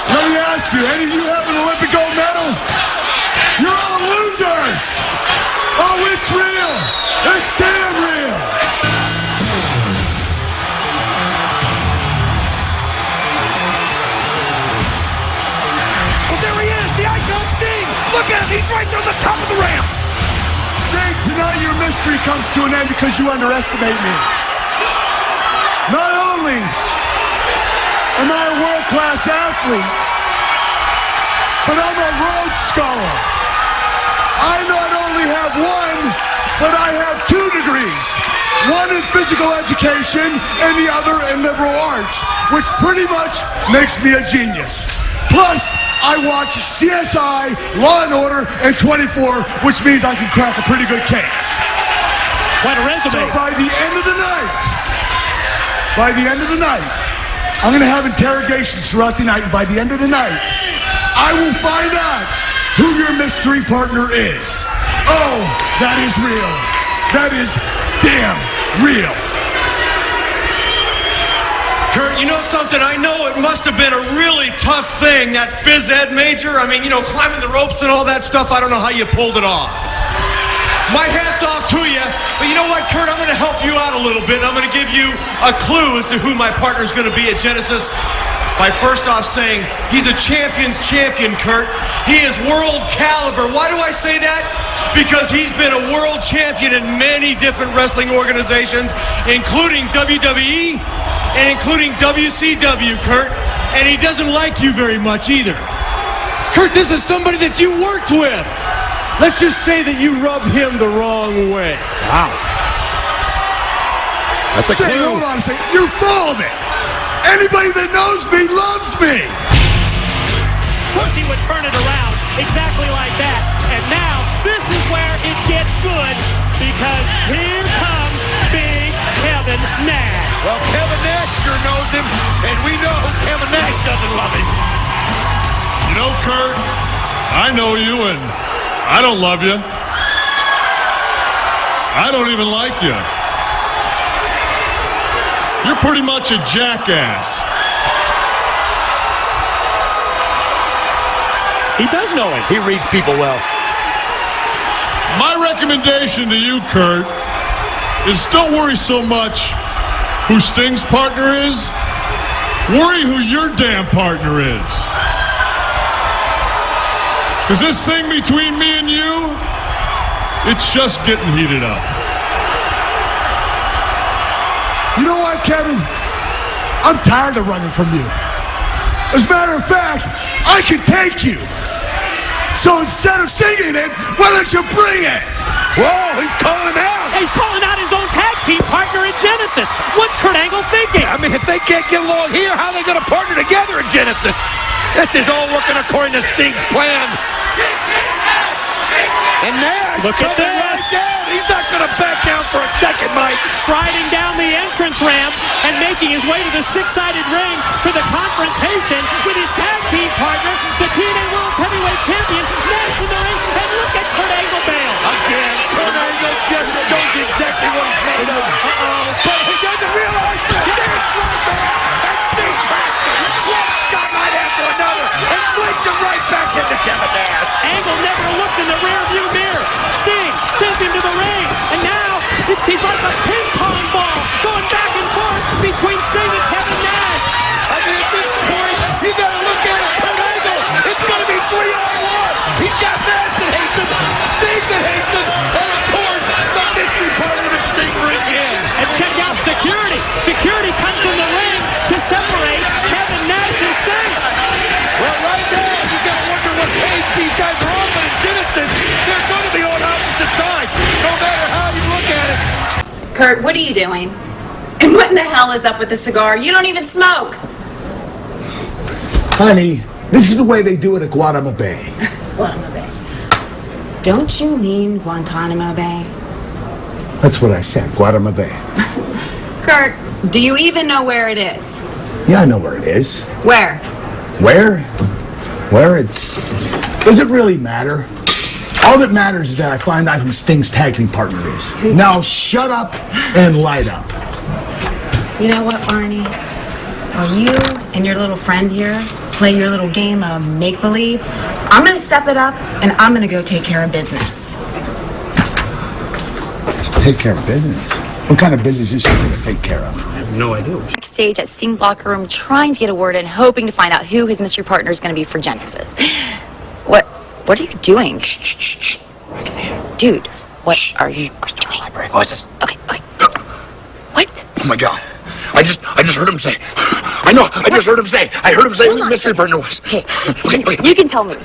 Let me ask you, any of you have an Olympic gold medal? You're all losers. Oh, it's real. It's damn real. Look at him, he's right there on the top of the ramp. Sting, tonight your mystery comes to an end because you underestimate me. Not only am I a world-class athlete, but I'm a Rhodes Scholar. I not only have one, but I have 2 degrees. One in physical education and the other in liberal arts, which pretty much makes me a genius. Plus, I watch CSI, Law & Order, and 24, which means I can crack a pretty good case. Quite a resume. So by the end of the night, I'm going to have interrogations throughout the night, and by the end of the night, I will find out who your mystery partner is. Oh, that is real. That is damn real. Kurt, you know something? I know it must have been a really tough thing, that phys ed major. I mean, you know, climbing the ropes and all that stuff. I don't know how you pulled it off. My hat's off to you. But you know what, Kurt? I'm going to help you out a little bit. I'm going to give you a clue as to who my partner's going to be at Genesis by first off saying he's a champion's champion, Kurt. He is world caliber. Why do I say that? Because he's been a world champion in many different wrestling organizations, including WWE and including WCW, Kurt. And he doesn't like you very much either. Kurt, this is somebody that you worked with. Let's just say that you rubbed him the wrong way. Wow. That's a clue. Hold on a second. You're full of it. Anybody that knows me loves me. Of course he would turn it around exactly like that. And now this is where it gets good because here comes Big Kevin Nash. Well, Kevin Nash sure knows him, and we know Kevin Nash doesn't love him. You know, Kurt, I know you, and I don't love you. I don't even like you. You're pretty much a jackass. He does know it. He reads people well. My recommendation to you, Kurt, is don't worry so much who Sting's partner is. Worry who your damn partner is. Because this thing between me and you, it's just getting heated up. You know what, Kevin? I'm tired of running from you. As a matter of fact, I can take you. So instead of singing it, why don't you bring it? Whoa, he's calling out. He's calling out his own tag team partner in Genesis. What's Kurt Angle thinking? I mean, if they can't get along here, how are they going to partner together in Genesis? This is all working according to Sting's plan. And Nash, look at this. Right down. He's not going to back down for a second, Mike. Striding down the entrance ramp and making his way to the six-sided ring for the confrontation with his tag team partner, the TNA World's Heavyweight Champion, Nash in the ring. And look at Kurt Angle bail. Again, Kurt Angle just shows you exactly what he's made of. But he doesn't realize the Sting's right there. And Sting cracks him. him right back into Kevin Nash. Angle never looked in the rearview mirror. Sting sends him to the ring, and now he's like a ping pong ball going back and forth between Sting and Kevin Nash. I mean, at this point, you got to look at it. Kurt Angle, it's going to be 3-on-1. He's got Nash that hates him, Sting that hates him, and of course, the mystery partner that Sting brings in. And check out security. Security comes in the ring to separate Kevin Nash and Sting. Well, right now, you got to wonder what page these guys are on, but in Genesis, they're going to be on opposite sides, no matter how you look at it. Kurt, what are you doing? And what in the hell is up with the cigar? You don't even smoke. Honey, this is the way they do it at Guantanamo Bay. Guantanamo Bay. Don't you mean Guantanamo Bay? That's what I said, Guantanamo Bay. Kurt, do you even know where it is? Yeah, I know where it is. Where? Where? Where it's... Does it really matter? All that matters is that I find out who Sting's tag team partner is. Now shut up and light up. You know what, Barney? While you and your little friend here play your little game of make-believe, I'm going to step it up and I'm going to go take care of business. Take care of business? What kind of business is she going to take care of? I have no idea. Backstage at Sting's locker room, trying to get a word in, hoping to find out who his mystery partner is going to be for Genesis. What are you doing? Shh. Dude, what are you doing? Library voices. Okay. What? Oh my God. I just heard him say. I know. I just heard him say. I heard him say who the mystery partner was. Okay. Okay. You can tell me.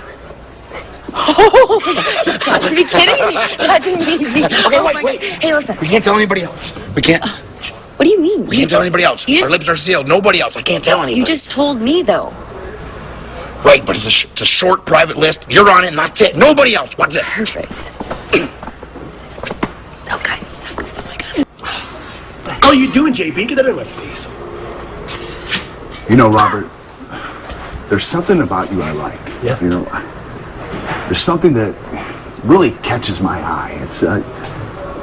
Oh, you gotta be kidding me. That's amazing. Okay, wait. Hey, listen. We can't tell anybody else. We can't. What do you mean? We can't tell anybody else. Our lips are sealed. Nobody else. I can't tell anybody. You just told me, though. Right, but it's a short private list. You're on it, and that's it. Nobody else. Watch it. Perfect. So kind. Oh my God. What are you doing, JB? Get that out of my face. You know, Robert, there's something about you I like. Yeah. You know, there's something that really catches my eye.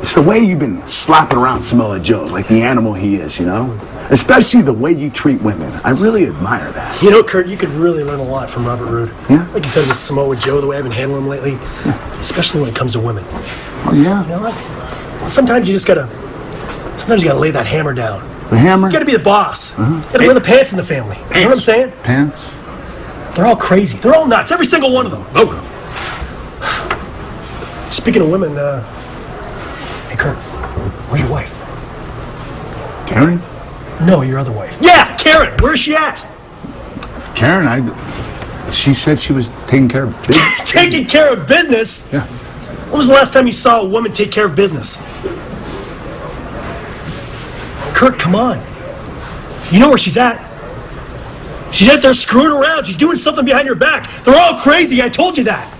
It's the way you've been slapping around Samoa Joe, like the animal he is, you know? Especially the way you treat women. I really admire that. You know, Kurt, you could really learn a lot from Robert Roode. Yeah? Like you said with Samoa Joe, the way I've been handling him lately, especially when it comes to women. Oh, yeah? You know what? Sometimes you gotta lay that hammer down. The hammer? You gotta be the boss. You gotta wear the pants in the family. You know what I'm saying? Pants? They're all crazy. They're all nuts. Every single one of them. Oh. Speaking of women, hey, Kurt, where's your wife? Karen? No, your other wife. Yeah, Karen. Where's she at? Karen, she said she was taking care of business. Taking care of business? Yeah. When was the last time you saw a woman take care of business? Kurt, come on. You know where she's at. She's out there screwing around. She's doing something behind your back. They're all crazy. I told you that.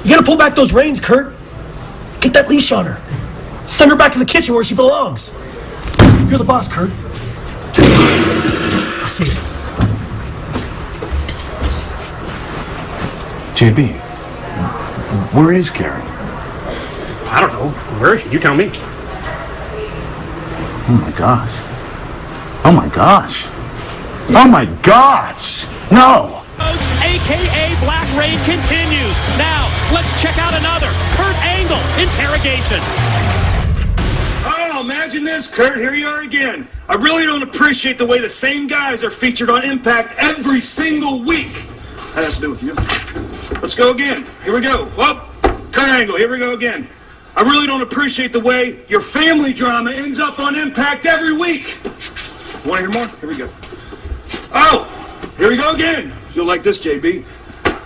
You gotta pull back those reins, Kurt. Get that leash on her. Send her back to the kitchen where she belongs. You're the boss, Kurt. I'll see you. JB, where is Karen? I don't know. Where is she? You tell me. Oh my gosh. Oh my gosh. Oh my gosh. No. AKA Black Rain continues. Now, let's check out another Kurt Angle interrogation. Oh, imagine this, Kurt. Here you are again. I really don't appreciate the way the same guys are featured on Impact every single week. That has to do with you. Let's go again. Here we go. Well, Kurt Angle, here we go again. I really don't appreciate the way your family drama ends up on Impact every week. Want to hear more? Here we go. Oh, here we go again. You'll like this, JB.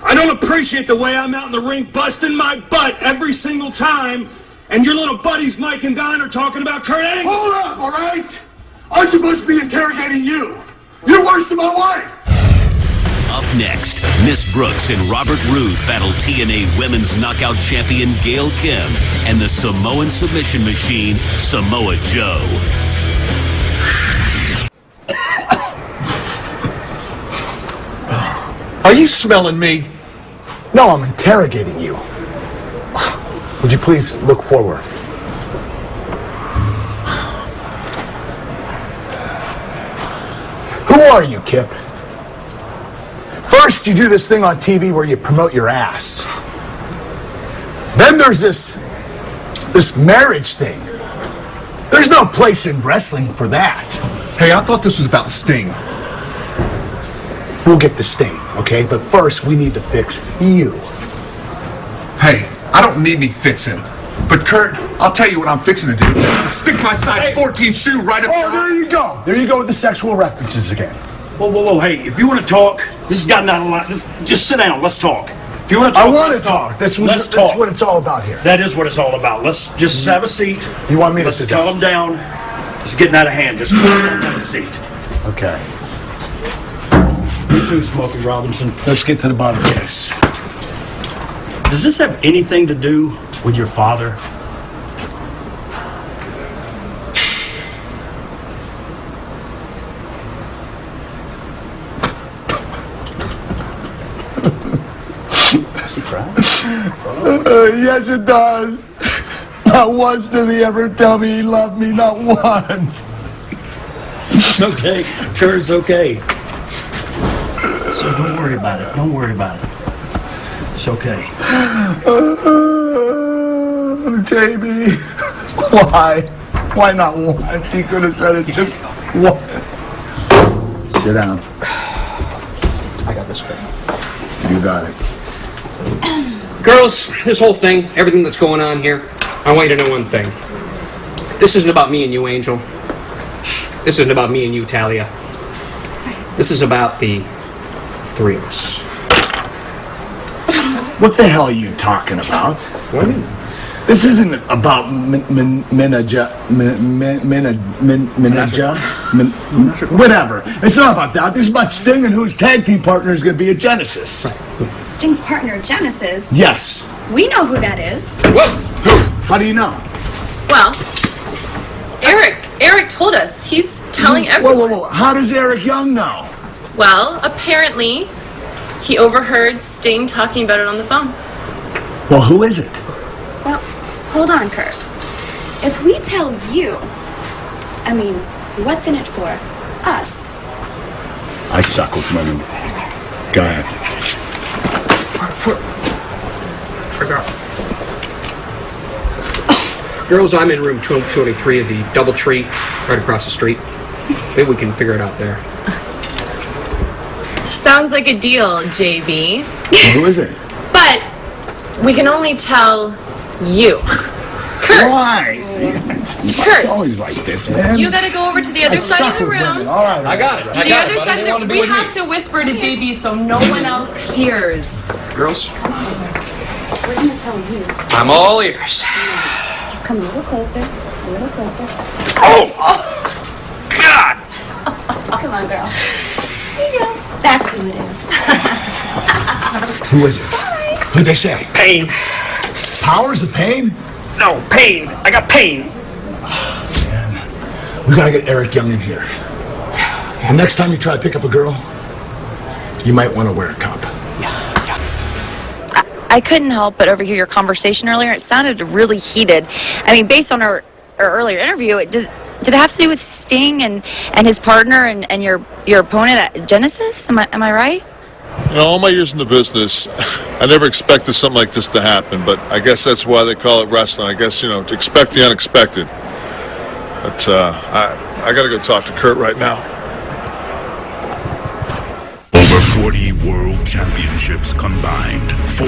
I don't appreciate the way I'm out in the ring busting my butt every single time, and your little buddies Mike and Don are talking about Kurt Angle. Hold up, all right? I'm supposed to be interrogating you. You're worse than my wife. Up next, Miss Brooks and Robert Roode battle TNA Women's Knockout Champion Gail Kim and the Samoan submission machine, Samoa Joe. Are you smelling me? No, I'm interrogating you. Would you please look forward? Who are you, Kip? First, you do this thing on TV where you promote your ass. Then there's this marriage thing. There's no place in wrestling for that. Hey, I thought this was about Sting. We'll get the Sting, okay? But first, we need to fix you. Hey, I don't need any fixing. But Kurt, I'll tell you what I'm fixing to do. Stick my size 14 shoe right up Oh, there you go. There you go with the sexual references again. Whoa, whoa, whoa, hey, if you want to talk, this has gotten out of line. Just sit down, let's talk. If you want to talk, I want to talk. That's what it's all about here. That is what it's all about. Let's just have a seat. You want me to Let's sit down? calm down. It's getting out of hand. Just calm down and have a seat. Okay. You too, Smokey Robinson. Let's get to the bottom of this. Does this have anything to do with your father? Does he cry? Yes, it does. Not once did he ever tell me he loved me. Not once. It's okay. Kurt's okay. So don't worry about it. Don't worry about it. It's okay. JB, why? Why not once? He could have said it just once. Sit down. I got this, Kurt. You got it. Girls, this whole thing, everything that's going on here, I want you to know one thing. This isn't about me and you, Angel. This isn't about me and you, Talia. This is about the three of us. What the hell are you talking about? What do you mean? This isn't about whatever. It's not about that. This is about Sting and whose tag team partner is going to be at Genesis. Sting's partner, Genesis? Yes. We know who that is. What? Who? How do you know? Well, Eric told us. He's telling everyone. Whoa. How does Eric Young know? Well, apparently, he overheard Sting talking about it on the phone. Well, who is it? Well, hold on, Kurt. If we tell you, I mean, what's in it for us? I suck with women. Go ahead. Girls, I'm in room 223 of the DoubleTree, right across the street. Maybe we can figure it out there. Sounds like a deal, JB. Well, who is it? But we can only tell you. Kurt. Why? Kurt. It's always like this, man. You gotta go over to the other side of the room. All right. I got it. To the other side of the room. We have to whisper to JB so no one else hears. Girls, We're gonna tell you. I'm all ears. Just come a little closer. A little closer. Oh! God! Come on, girl. Here you go. That's who it is. Who is it? Who'd they say? Pain. Powers of Pain? No, pain. I got pain. Man, we gotta get Eric Young in here. The next time you try to pick up a girl, you might want to wear a cup. I couldn't help but overhear your conversation earlier. It sounded really heated. I mean, based on our earlier interview, did it have to do with Sting and his partner and your opponent at Genesis? Am I right? You know, all my years in the business, I never expected something like this to happen, but I guess that's why they call it wrestling. I guess, you know, to expect the unexpected. But I got to go talk to Kurt right now. Over 40 world championships combined. 4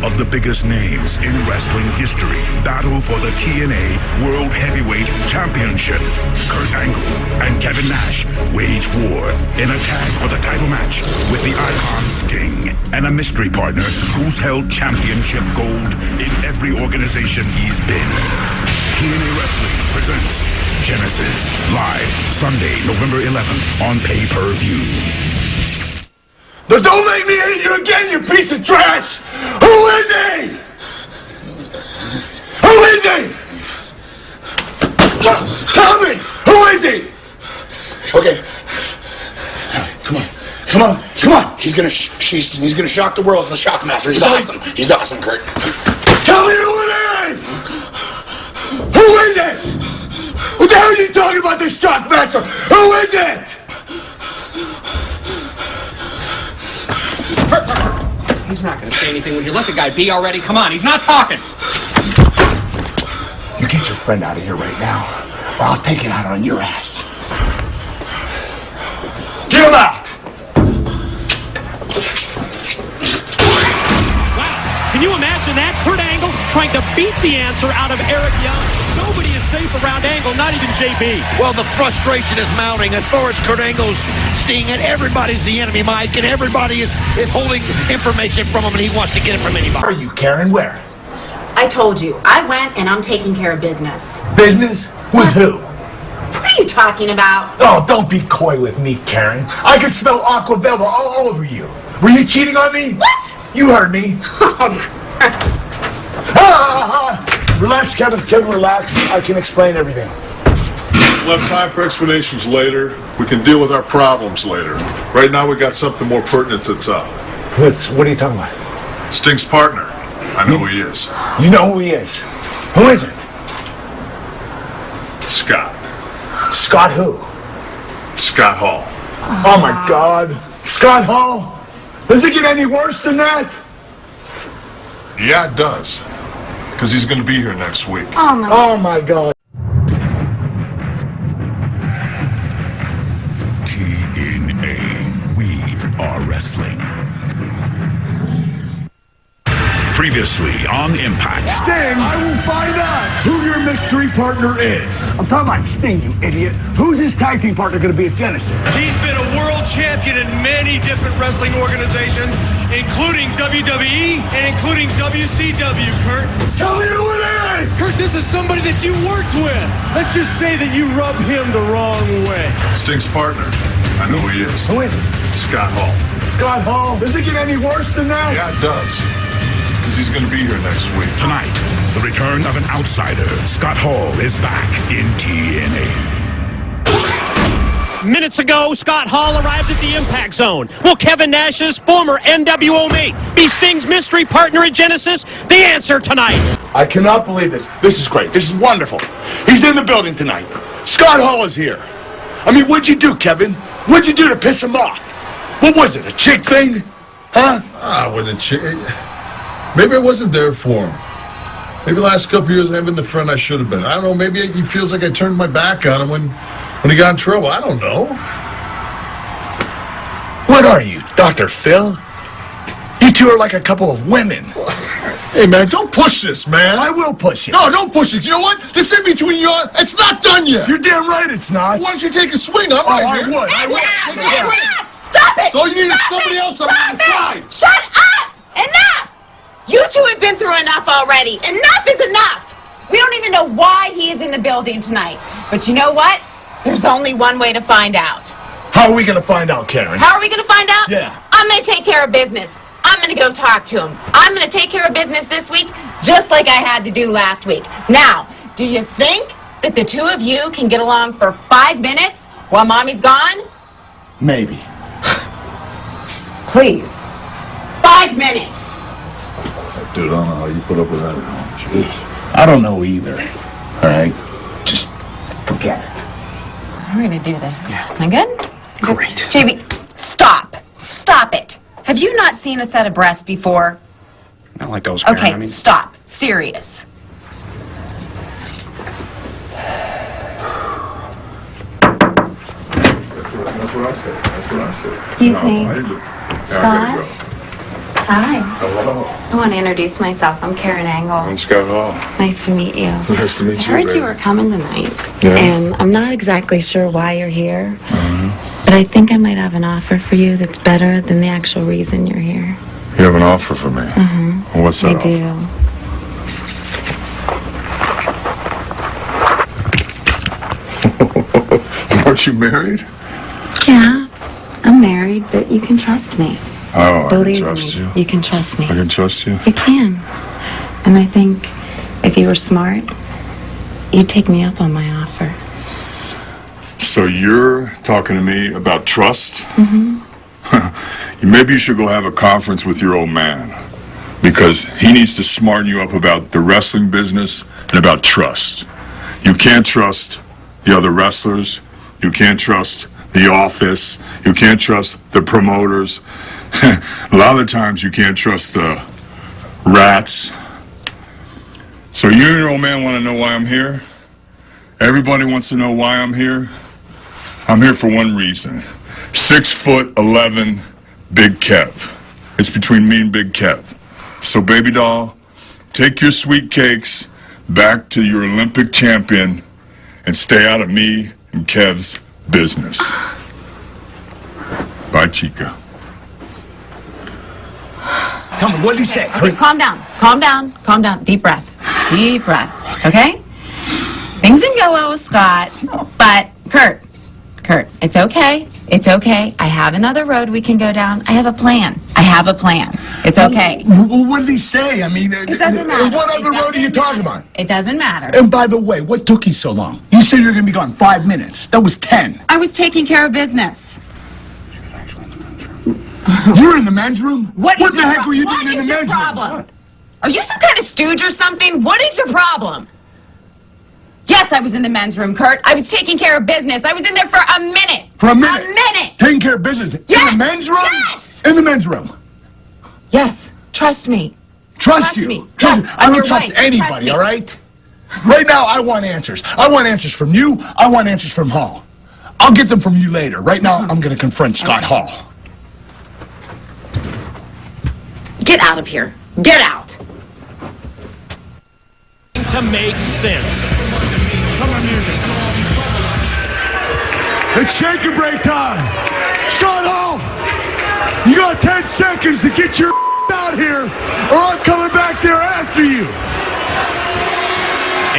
of the biggest names in wrestling history battle for the TNA World Heavyweight Championship. Kurt Angle and Kevin Nash wage war in a tag for the title match with the icon Sting and a mystery partner who's held championship gold in every organization he's been. TNA Wrestling presents Genesis live Sunday, November 11th on pay-per-view. Now don't make me hate you again, you piece of trash! Who is he? Who is he? Tell me! Who is he? Okay. Come on. He's gonna shock the world as the Shockmaster. He's awesome. He's awesome, Kurt. Tell me who it is! Who is it? What the hell are you talking about, this Shockmaster? Who is it? Kurt. He's not going to say anything. Will you let the guy be already? Come on, he's not talking. You get your friend out of here right now, or I'll take it out on your ass. Get him out! Can you imagine that? Kurt Angle trying to beat the answer out of Eric Young. Nobody is safe around Angle, not even JB. Well, the frustration is mounting. As far as Kurt Angle's seeing it, everybody's the enemy, Mike, and everybody is holding information from him, and he wants to get it from anybody. Are you, Karen? Where? I told you, I went and I'm taking care of business. Business? With who? What are you talking about? Oh, don't be coy with me, Karen. I can smell Aquavella all over you. Were you cheating on me? What? You heard me. Relax, Kevin. Kevin, relax. I can explain everything. We'll have time for explanations later. We can deal with our problems later. Right now, we got something more pertinent that's up. What are you talking about? Sting's partner. I know who he is. You know who he is? Who is it? Scott. Scott who? Scott Hall. Oh my God. Scott Hall? Does it get any worse than that? Yeah, it does. Because he's going to be here next week. Oh my God. TNA, we are wrestling. Previously on Impact. Sting, I will find out who your mystery partner is. I'm talking about Sting, you idiot. Who's his tag team partner going to be at Genesis? He's been a world champion in many different wrestling organizations, including WWE and including WCW, Kurt. Tell me who it is! Kurt, this is somebody that you worked with. Let's just say that you rubbed him the wrong way. Sting's partner. I know who he is. Who is it? Scott Hall. Scott Hall? Does it get any worse than that? Yeah, it does. Because he's going to be here next week. Tonight, the return of an outsider. Scott Hall is back in TNA. Minutes ago, Scott Hall arrived at the Impact Zone. Will Kevin Nash's former NWO mate be Sting's mystery partner at Genesis? The answer tonight. I cannot believe this. This is great. This is wonderful. He's in the building tonight. Scott Hall is here. I mean, what'd you do, Kevin? What'd you do to piss him off? What was it, a chick thing? Huh? I wouldn't chick. Maybe I wasn't there for him. Maybe the last couple of years I haven't been the friend I should have been. I don't know. Maybe he feels like I turned my back on him when he got in trouble. I don't know. What are you, Dr. Phil? You two are like a couple of women. Hey, man, don't push this, man. I will push it. No, don't push it. You know what? This in between you. It's not done yet. You're damn right it's not. Why don't you take a swing? I'm right here. I would. Enough! Stop it! So you need Stop somebody it! else on Stop the side. it! Shut up! Enough! You two have been through enough already. Enough is enough! We don't even know why he is in the building tonight. But you know what? There's only one way to find out. How are we going to find out, Karen? How are we going to find out? Yeah. I'm going to take care of business. I'm going to go talk to him. I'm going to take care of business this week, just like I had to do last week. Now, do you think that the two of you can get along for 5 minutes while Mommy's gone? Maybe. Please. 5 minutes. Dude, I don't know how you put up with that at home. Jeez. I don't know either. All right? Just forget it. We're going to do this. Am I good? Great. JB, stop. Stop it. Have you not seen a set of breasts before? Not like those, Karen. Okay, stop. Serious. That's what I said. That's what I said. Excuse me. I didn't. Scott? Hi. Hello. I want to introduce myself. I'm Karen Angle. I'm Scott Hall. Nice to meet you. Nice to meet I you, heard baby. you were coming tonight. Yeah? And I'm not exactly sure why you're here. But I think I might have an offer for you that's better than the actual reason you're here. You have an offer for me? Well, what's that I do. offer? Aren't you married? Yeah, I'm married, but you can trust me. Oh, Believe I can trust me, you. you can trust me. I can trust you? You can. And I think if you were smart, you'd take me up on my offer. So you're talking to me about trust? Mm-hmm. Maybe you should go have a conference with your old man. Because he needs to smarten you up about the wrestling business and about trust. You can't trust the other wrestlers. You can't trust the office. You can't trust the promoters. A lot of times you can't trust the rats. So you and your old man want to know why I'm here? Everybody wants to know why I'm here. I'm here for one reason. 6'11", Big Kev. It's between me and Big Kev. So baby doll, take your sweet cakes back to your Olympic champion and stay out of me and Kev's business. Bye, Chica. Come on, what did he say? Okay, calm down. Calm down. Calm down. Deep breath. Deep breath. Okay? Things didn't go well with Scott, but Kurt, it's okay. It's okay. I have another road we can go down. I have a plan. It's okay. Well, what did he say? I mean, It doesn't matter. What other road are you talking about? It doesn't matter. And by the way, what took you so long? You said you were going to be gone 5 minutes. That was 10. I was taking care of business. You were in the men's room? What the heck were you doing in the men's problem? room? Are you some kind of stooge or something? What is your problem? Yes, I was in the men's room, Kurt. I was taking care of business. I was in there for a minute. For a minute? A minute. Taking care of business? Yes. In the men's room? Yes. In the men's room? Yes. Trust me. Trust you? me. Trust Yes, you. I on don't your trust right. Trust anybody, me. all right? Right now, I want answers. I want answers from you. I want answers from Hall. I'll get them from you later. Right now, I'm going to confront Scott Hall. Get out of here. Get out. To make sense. It's shake and break time. Scott Hall, you got 10 seconds to get your out here, or I'm coming back there after you.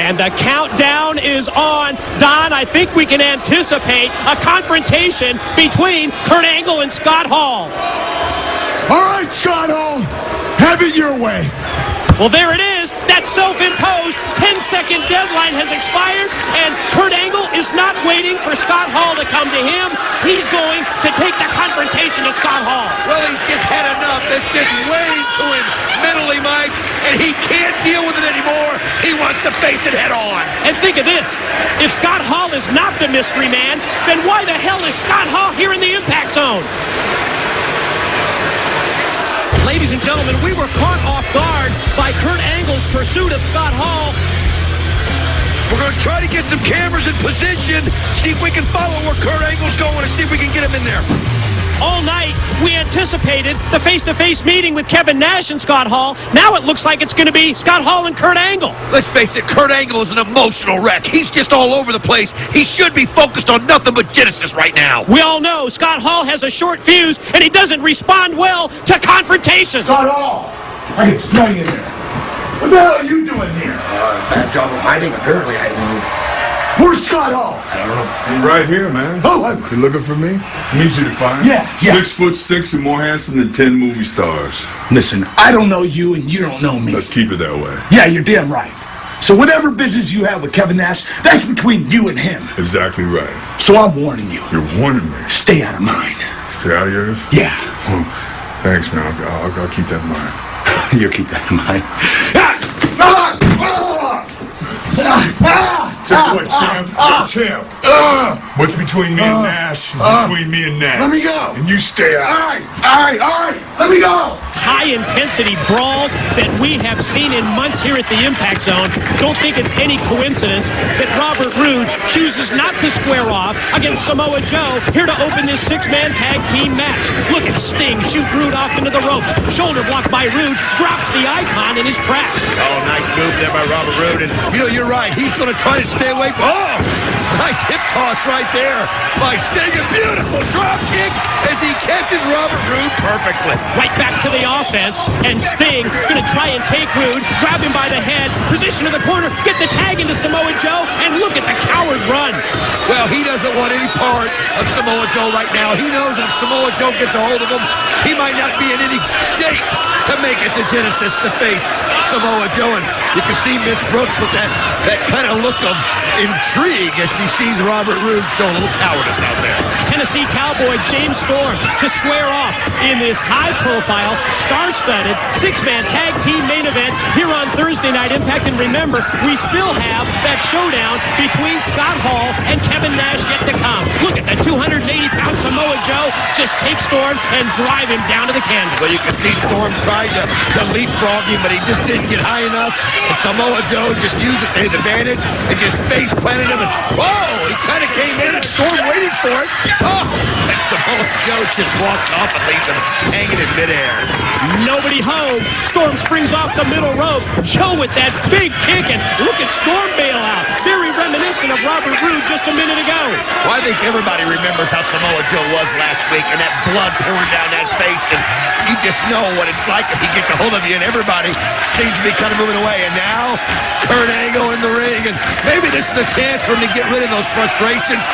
And the countdown is on. Don, I think we can anticipate a confrontation between Kurt Angle and Scott Hall. All right, Scott Hall, have it your way. Well, there it is. That self-imposed 10-second deadline has expired, and Kurt Angle is not waiting for Scott Hall to come to him. He's going to take the confrontation to Scott Hall. Well, he's just had enough. It's just weighing to him mentally, Mike, and he can't deal with it anymore. He wants to face it head on. And think of this. If Scott Hall is not the mystery man, then why the hell is Scott Hall here in the Impact Zone? Ladies and gentlemen, we were caught off guard by Kurt Angle's pursuit of Scott Hall. We're going to try to get some cameras in position, see if we can follow where Kurt Angle's going, and see if we can get him in there. All night, we anticipated the face-to-face meeting with Kevin Nash and Scott Hall. Now it looks like it's going to be Scott Hall and Kurt Angle. Let's face it, Kurt Angle is an emotional wreck. He's just all over the place. He should be focused on nothing but Genesis right now. We all know Scott Hall has a short fuse, and he doesn't respond well to confrontations. Scott Hall, I can smell you in there. What the hell are you doing here? Bad job of hiding, apparently. Where's Scott Hall? I don't know. I'm right here, man. Oh, You looking for me? Easy to find. Yeah. 6'6" and more handsome than 10 movie stars. Listen, I don't know you and you don't know me. Let's keep it that way. Yeah, you're damn right. So whatever business you have with Kevin Nash, that's between you and him. Exactly right. So I'm warning you. You're warning me. Stay out of mine. Stay out of yours? Yeah. Well, thanks, man. I'll keep that in mind. You'll keep that in mind. Tell you what, champ. What's between me and Nash is between me and Nash. Let me go. And you stay out. All right. Let me go. High-intensity brawls that we have seen in months here at the Impact Zone. Don't think it's any coincidence that Robert Roode chooses not to square off against Samoa Joe here to open this six-man tag team match. Look at Sting shoot Roode off into the ropes. Shoulder block by Roode, drops the icon in his tracks. Oh, nice move there by Robert Roode. And, you're right. He's going to try to stay away. Oh, nice hip toss right there by Sting. A beautiful drop kick as he catches Robert Roode perfectly. Right back to the offense, and Sting going to try and take Roode, grab him by the head, position to the corner, get the tag into Samoa Joe, and look at the coward run. Well, he doesn't want any part of Samoa Joe right now. He knows if Samoa Joe gets a hold of him, he might not be in any shape to make it to Genesis to face Samoa Joe. And You can see Miss Brooks with that kind of look of intrigue as she sees Robert Roode showing a little cowardice out there. Tennessee Cowboy James Storm to square off in this high-profile, star-studded, six-man tag team main event here on Thursday Night Impact. And remember, we still have that showdown between Scott Hall and Kevin Nash yet to come. Look at that 280-pound Samoa Joe just take Storm and drive him down to the canvas. Well, you can see Storm tried to leapfrog him, but he just didn't get high enough. And Samoa Joe just used it to his advantage and just face-planted him. And, whoa, he kind of came in and Storm waiting for it. Oh, and Samoa Joe just walks off and leaves him hanging in midair. Nobody home. Storm springs off the middle rope. Joe with that big kick, and look at Storm bail out. Very reminiscent of Robert Roode just a minute ago. Well, I think everybody remembers how Samoa Joe was last week and that blood pouring down that face, and you just know what it's like if he gets a hold of you, and everybody seems to be kind of moving away. And now, Kurt Angle in the ring, and maybe this is a chance for him to get rid of those frustrations.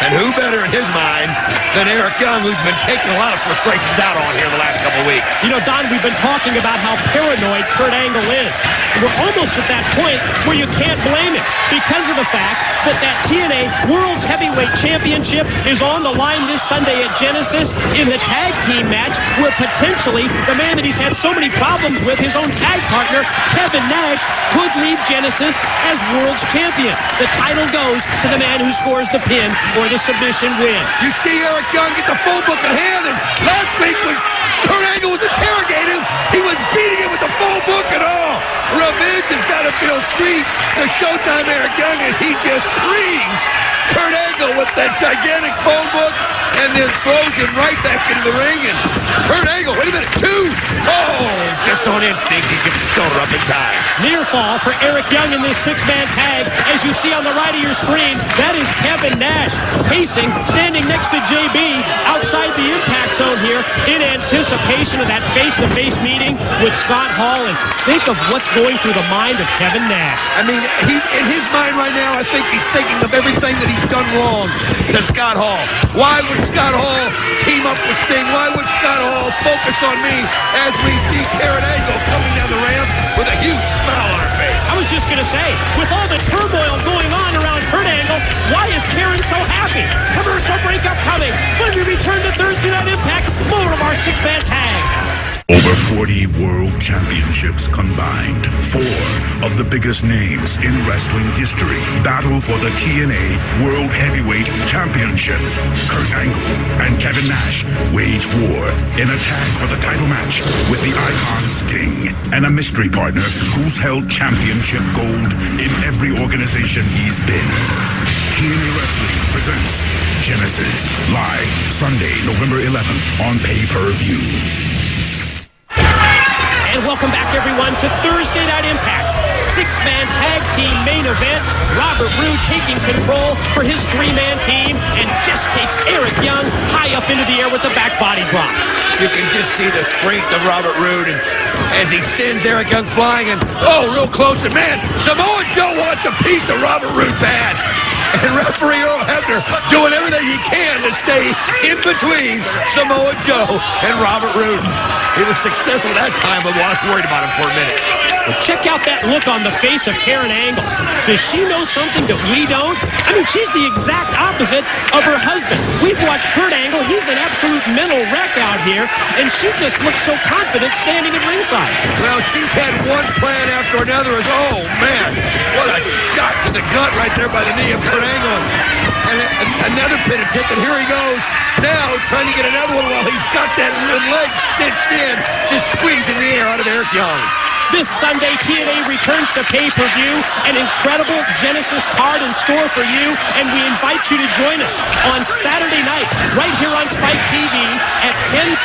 And who better in his mind than Eric Young, who's been taking a lot of frustrations out on here the last couple of weeks. You know, Don, we've been talking about how paranoid Kurt Angle is. We're almost at that point where you can't blame him because of the fact that TNA World's Heavyweight Championship is on the line this Sunday at Genesis in the tag team match where potentially the man that he's had so many problems with, his own tag partner, Kevin Nash, could leave Genesis as World's Champion. The title goes to the man who scores the pin or the submission win. You see Eric Young get the phone book in hand, and last week when Kurt Angle was interrogating him, he was beating him with the phone book and all. Revenge has got to feel sweet. The Showtime Eric Young as he just creams Kurt Angle with that gigantic phone book and then throws him right back into the ring. And Kurt Angle, wait a minute, two. Oh, just on instinct, he gets his shoulder up in time. Near fall for Eric Young in this six-man tag. As you see on the right of your screen, that is Kevin Nash pacing, standing next to JB outside the impact zone here in anticipation of that face-to-face meeting with Scott Hall. And think of what's going through the mind of Kevin Nash. I mean, in his mind right now, I think he's thinking of everything that he's done wrong to Scott Hall. Why would Scott Hall team up with Sting? Why would Scott Hall focus on me as we see Karen Angle coming down the ramp with a huge smile on her face? I was just going to say, with all the turmoil going on around Kurt Angle, why is Karen so happy? Commercial break upcoming. When we return to Thursday Night Impact, more of our six-man tag. Over 40 world championships combined. 4 of the biggest names in wrestling history battle for the TNA World Heavyweight Championship. Kurt Angle and Kevin Nash wage war in a tag for the title match with the icon Sting and a mystery partner who's held championship gold in every organization he's been. TNA Wrestling presents Genesis live Sunday, November 11th on pay-per-view. And welcome back, everyone, to Thursday Night Impact. Six-man tag team main event. Robert Roode taking control for his three-man team and just takes Eric Young high up into the air with the back body drop. You can just see the strength of Robert Roode and as he sends Eric Young flying and, oh, real close. And, man, Samoa Joe wants a piece of Robert Roode bad. And referee Earl Hebner doing everything he can to stay in between Samoa Joe and Robert Roode. He was successful that time, but I was worried about him for a minute. Well, check out that look on the face of Karen Angle. Does she know something that we don't? I mean, she's the exact opposite of her husband. We've watched Kurt Angle. He's an absolute mental wreck out here, and she just looks so confident standing at ringside. Well, she's had one plan after another. Oh, man, what a shot to the gut right there by the knee of Kurt Angle. And another pin is hit, and here he goes. Now he's trying to get another one while he's got that leg cinched in, just squeezing the air out of Eric Young. This Sunday, TNA returns to pay-per-view. An incredible Genesis card in store for you, and we invite you to join us on Saturday night, right here on Spike TV at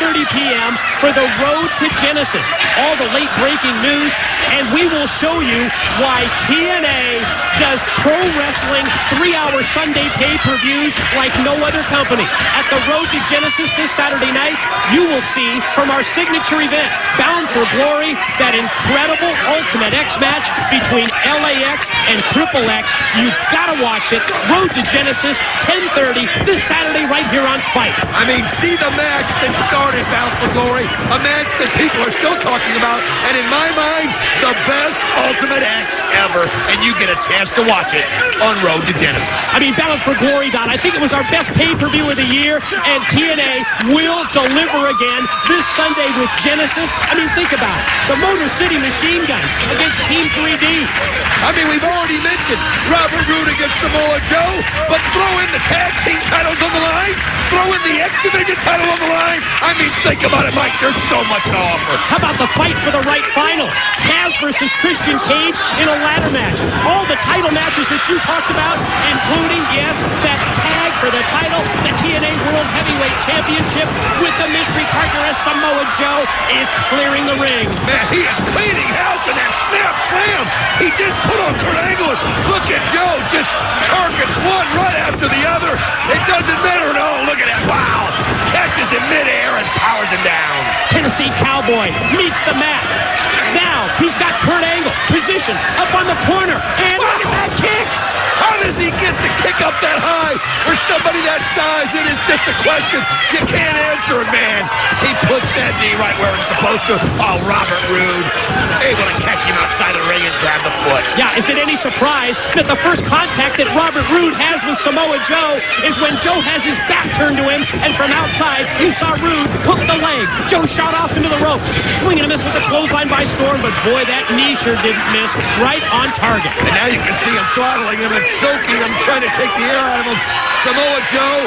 10:30 p.m. for the Road to Genesis. All the late-breaking news, and we will show you why TNA does pro wrestling 3-hour Sunday pay-per-views like no other company. At the Road to Genesis this Saturday night, you will see from our signature event, Bound for Glory, that incredible Ultimate X match between LAX and Triple X. You've got to watch it. Road to Genesis, 10:30 this Saturday right here on Spike. I mean, see the match that started Bound for Glory, a match that people are still talking about, and in my mind, the best Ultimate X ever, and you get a chance to watch it on Road to Genesis. I mean, Bound for Glory, Don. I think it was our best pay-per-view of the year, and TNA will deliver again this Sunday with Genesis. I mean, think about it. The Motor City Machine Guns against Team 3D. I mean, we've already mentioned Robert Roode against Samoa Joe, but throw in the tag team titles on the line, throw in the X Division title on the line. I mean, think about it, Mike. There's so much to offer. How about the fight for the right finals? Taz versus Christian Cage in a ladder match. All the title matches that you talked about, including, yes, that tag for the title, the TNA World Heavyweight Championship with the mystery partner as Samoa Joe is clearing the ring. Man, he is cleaning house in that snap slam. He just put on Kurt Angle. Look at Joe, just targets one right after the other. It doesn't matter at all. Look at that. Wow. Catches in midair and powers him down. Tennessee Cowboy meets the mat. Now he's got Kurt Angle positioned up on the corner. And look at that kick. How does he get the kick up that high? For somebody that size, it is just a question you can't answer it, man. He puts that knee right where it's supposed to. Oh, Robert Roode, able to catch him outside the ring and grab the foot. Yeah, is it any surprise that the first contact that Robert Roode has with Samoa Joe is when Joe has his back turned to him, and from outside, you saw Roode hook the leg. Joe shot off into the ropes, swinging a miss with the clothesline by Storm, but boy, that knee sure didn't miss. Right on target. And now you can see him throttling him and choking him, trying to take the air out of him. Samoa Joe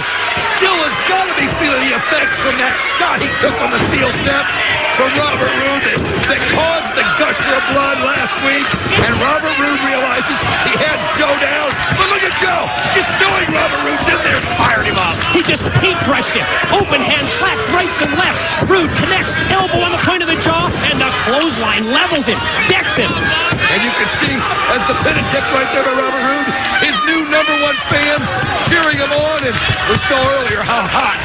still has got to be feeling the effects from that shot he took on the steel steps from Robert Roode that caused the gusher of blood last week. And Robert Roode realizes he has Joe down. But look at Joe. Just knowing Robert Roode's in there fired him up. He just paintbrushed him. Open hand slaps rights and lefts. Roode connects, elbow on the point of the jaw, and the clothesline levels him, decks him. And you can see, as the pin attempt right there by Robert Roode, his new #1 fan cheering him on. And we saw earlier how hot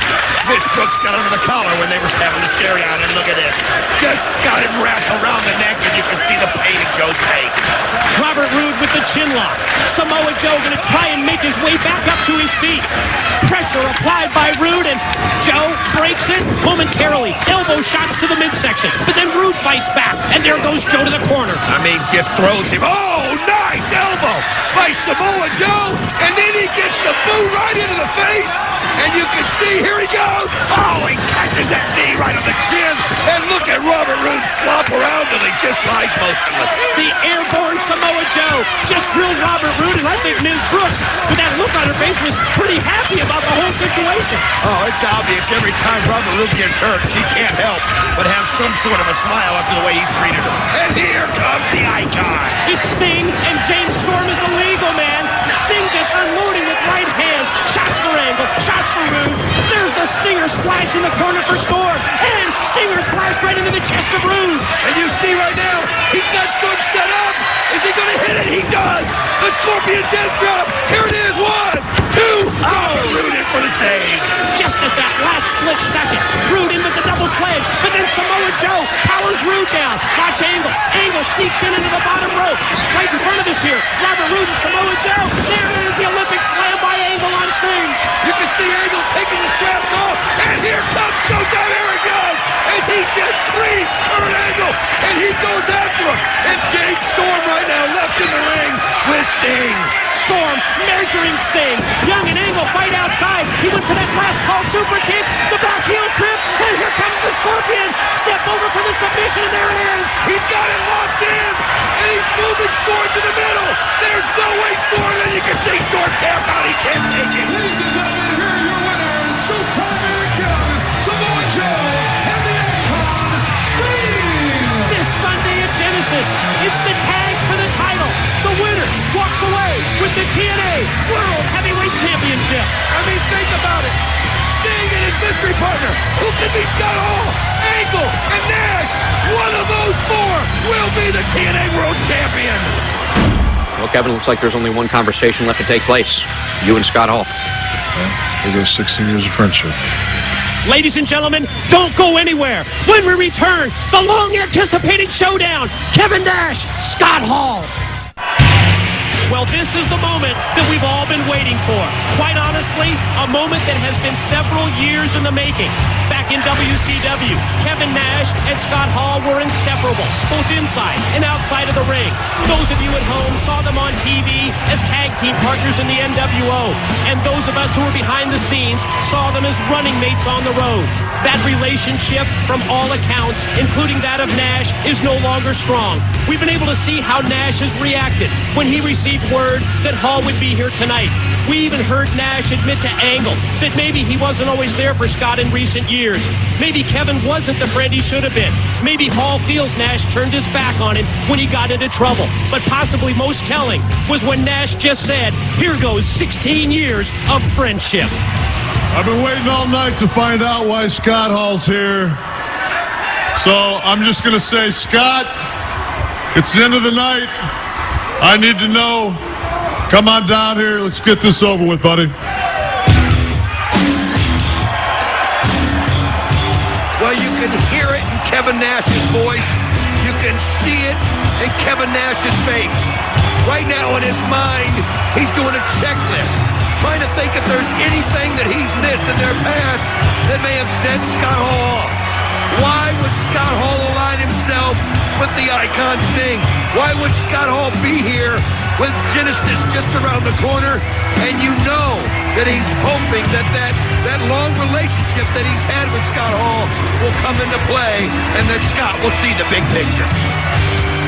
Miss Brooks got under the collar when they were having the scary out. And look at this. Just got him wrapped around the neck, and you can see the pain in Joe's face. Robert Roode with the chin lock. Samoa Joe going to try and make his way back up to his feet. Pressure applied by Roode, and Joe breaks it momentarily. Elbow shots to the midsection, but then Roode fights back, and there goes Joe to the corner. I mean, just throws him. Oh, nice elbow by Samoa Joe, and then he gets the boot right into the face, and you can see, here he goes. Oh, he catches that knee right on the chin, and look at Robert Roode flop around till he just lies motionless. The airborne Samoa Joe just drilled Robert Roode, and I think Ms. Brooks, with that look on her face, was pretty happy about the whole situation. Oh, it's obvious every time Robert Roode gets hurt, she can't help but have some sort of a smile after the way he's treated her. And here comes the icon. It's Sting, and James Storm is the legal man. Sting just unloading with right hands. Shots for Angle, shots for Roode. There's the Stinger splash in the corner for Storm. And Stinger splash right into the chest of Roode. And you see right now, he's got Storm set up. Is he going to hit it? He does. The Scorpion Death Drop. Here it is. 1, 2. Oh, Roode in for the save. Just at that last split second, Roode in with the double sledge, but then Samoa Joe powers Roode down. Watch Angle. Angle sneaks in into the bottom rope. Right in front of us here, Robert Roode and Samoa Joe. There it is, the Olympic slam by Angle on Sting. You can see Angle taking the straps off, and here comes Showtime. Here it goes, as he just creeps Kurt Angle, and he goes after him. And James Storm right now left in the ring with Sting. Storm measuring Sting. Young and Angle fight outside. He went for that last call super kick, the back heel trip, and here comes the Scorpion. Step over for the submission, and there it is. He's got it locked in, and he's moving Storm to the middle. There's no way Storm, and you can see Storm tap out. He can't take it. Ladies and gentlemen, here are your winners, Showtime again, Samoa Joe, and the icon, Sting. This Sunday at Genesis, it's the tag for the title. The winner walks away with the TNA World Heavyweight Championship. I mean, think about it. Sting and his mystery partner, who can be Scott Hall, Angle, and Nash. One of those 4 will be the TNA World Champion. Well, Kevin, it looks like there's only one conversation left to take place. You and Scott Hall. There goes 16 years of friendship. Ladies and gentlemen, don't go anywhere. When we return, the long-anticipated showdown. Kevin Nash, Scott Hall. Well, this is the moment that we've all been waiting for. Quite honestly, a moment that has been several years in the making. Back in WCW, Kevin Nash and Scott Hall were inseparable, both inside and outside of the ring. Those of you at home saw them on TV as tag team partners in the NWO, and those of us who were behind the scenes saw them as running mates on the road. That relationship, from all accounts, including that of Nash, is no longer strong. We've been able to see how Nash has reacted when he received word that Hall would be here tonight. We even heard Nash admit to Angle that maybe he wasn't always there for Scott in recent years. Maybe Kevin wasn't the friend he should have been. Maybe Hall feels Nash turned his back on him when he got into trouble. But possibly most telling was when Nash just said, "Here goes 16 years of friendship." I've been waiting all night to find out why Scott Hall's here. So I'm just going to say, Scott, it's the end of the night. I need to know. Come on down here. Let's get this over with, buddy. Well, you can hear it in Kevin Nash's voice. You can see it in Kevin Nash's face. Right now in his mind, he's doing a checklist, trying to think if there's anything that he's missed in their past that may have sent Scott Hall off. Why would Scott Hall align himself with the icon Sting? Why would Scott Hall be here with Genesis just around the corner? And you know that he's hoping that that long relationship that he's had with Scott Hall will come into play and that Scott will see the big picture.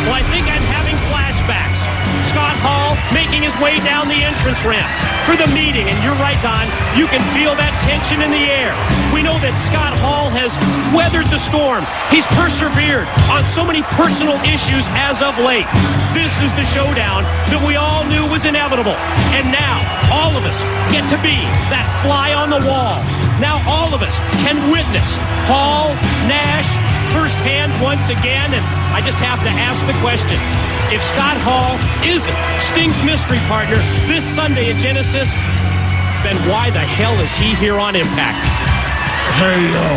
Well, I think I'm having flashbacks. Scott Hall making his way down the entrance ramp for the meeting. And you're right, Don, you can feel that tension in the air. We know that Scott Hall has weathered the storm. He's persevered on so many personal issues as of late. This is the showdown that we all knew was inevitable. And now, all of us get to be that fly on the wall. Now all of us can witness Hall, Nash, firsthand once again. And I just have to ask the question, if Scott Hall isn't Sting's mystery partner this Sunday at Genesis, then why the hell is he here on Impact? Hey, yo.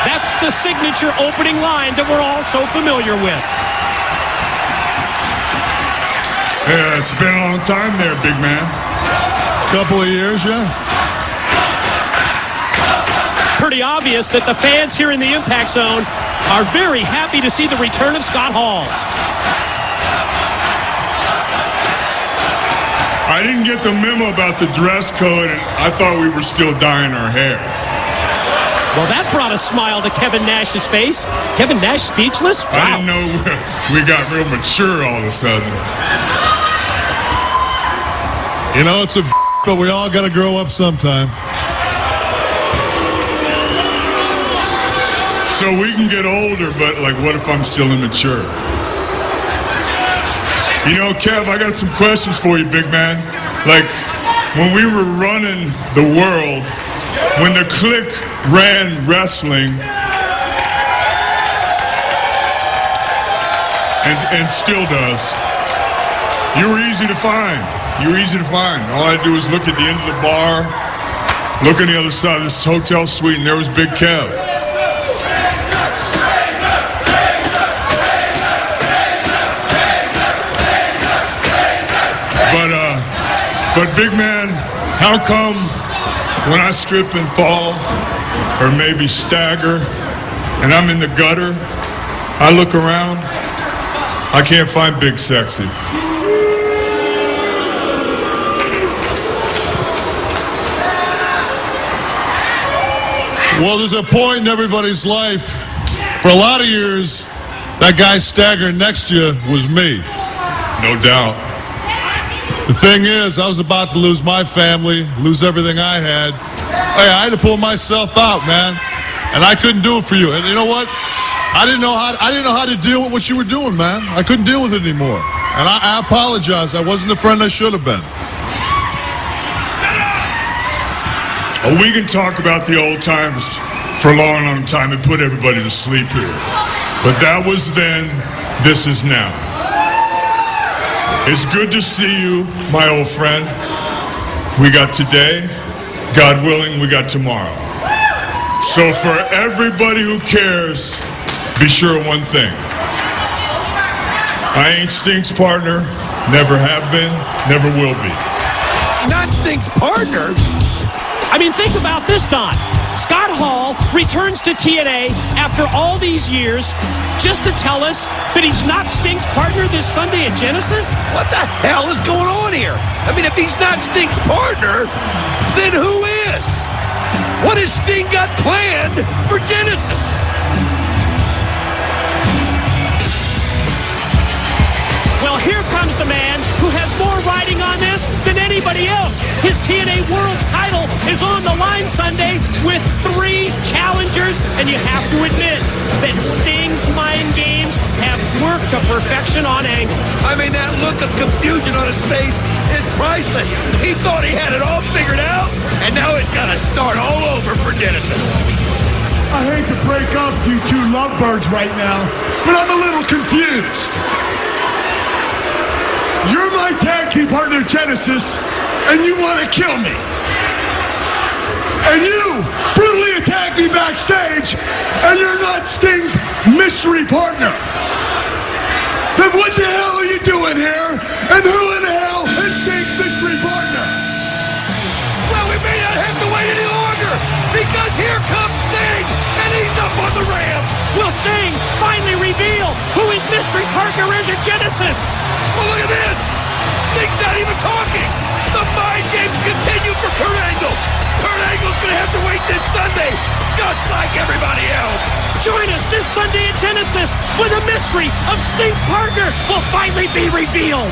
That's the signature opening line that we're all so familiar with. Yeah, it's been a long time there, big man. Couple of years, yeah. Pretty obvious that the fans here in the Impact Zone are very happy to see the return of Scott Hall. I didn't get the memo about the dress code, and I thought we were still dyeing our hair. Well, that brought a smile to Kevin Nash's face. Kevin Nash speechless? Wow. I didn't know we got real mature all of a sudden. You know, it's a but we all got to grow up sometime. So we can get older, but like, what if I'm still immature? You know, Kev, I got some questions for you, big man. Like, when we were running the world, when the Clique ran wrestling, and still does, you were easy to find. You were easy to find. All I had to do was look at the end of the bar, look on the other side of this hotel suite, and there was Big Kev. But big man, how come when I strip and fall, or maybe stagger, and I'm in the gutter, I look around, I can't find Big Sexy. Well, there's a point in everybody's life. For a lot of years, that guy staggering next to you was me. No doubt. The thing is, I was about to lose my family, lose everything I had. Hey, I had to pull myself out, man, and I couldn't do it for you. And you know what? I didn't know how to deal with what you were doing, man. I couldn't deal with it anymore, and I apologize. I wasn't the friend I should have been. Oh, we can talk about the old times for a long, long time and put everybody to sleep here, but that was then. This is now. It's good to see you, my old friend. We got today, God willing, we got tomorrow. So for everybody who cares, be sure of one thing. I ain't Sting's partner, never have been, never will be. Not Sting's partner? I mean, think about this, Don. Scott Hall returns to TNA after all these years just to tell us that he's not Sting's partner this Sunday at Genesis? What the hell is going on here? I mean, if he's not Sting's partner, then who is? What has Sting got planned for Genesis? Well, here comes the man who has more riding on this than anybody else. His TNA World's title is on the line Sunday with 3 challengers, and you have to admit that Sting's mind games have worked to perfection on Angle. I mean, that look of confusion on his face is priceless. He thought he had it all figured out, and now it's got to start all over for Genesis. I hate to break up you two lovebirds right now, but I'm a little confused. You're my tag team partner, Genesis, and you want to kill me. And you brutally attacked me backstage, and you're not Sting's mystery partner. Then what the hell are you doing here? And who in the hell is Sting's mystery partner? Well, we may not have to wait any longer, because here comes Sting, and he's up on the ramp. Will Sting finally reveal who his mystery partner is at Genesis? Well, look at this! Sting's not even talking! The mind games continue for Kurt Angle! Kurt Angle's gonna have to wait this Sunday, just like everybody else! Join us this Sunday at Genesis, where the mystery of Sting's partner will finally be revealed!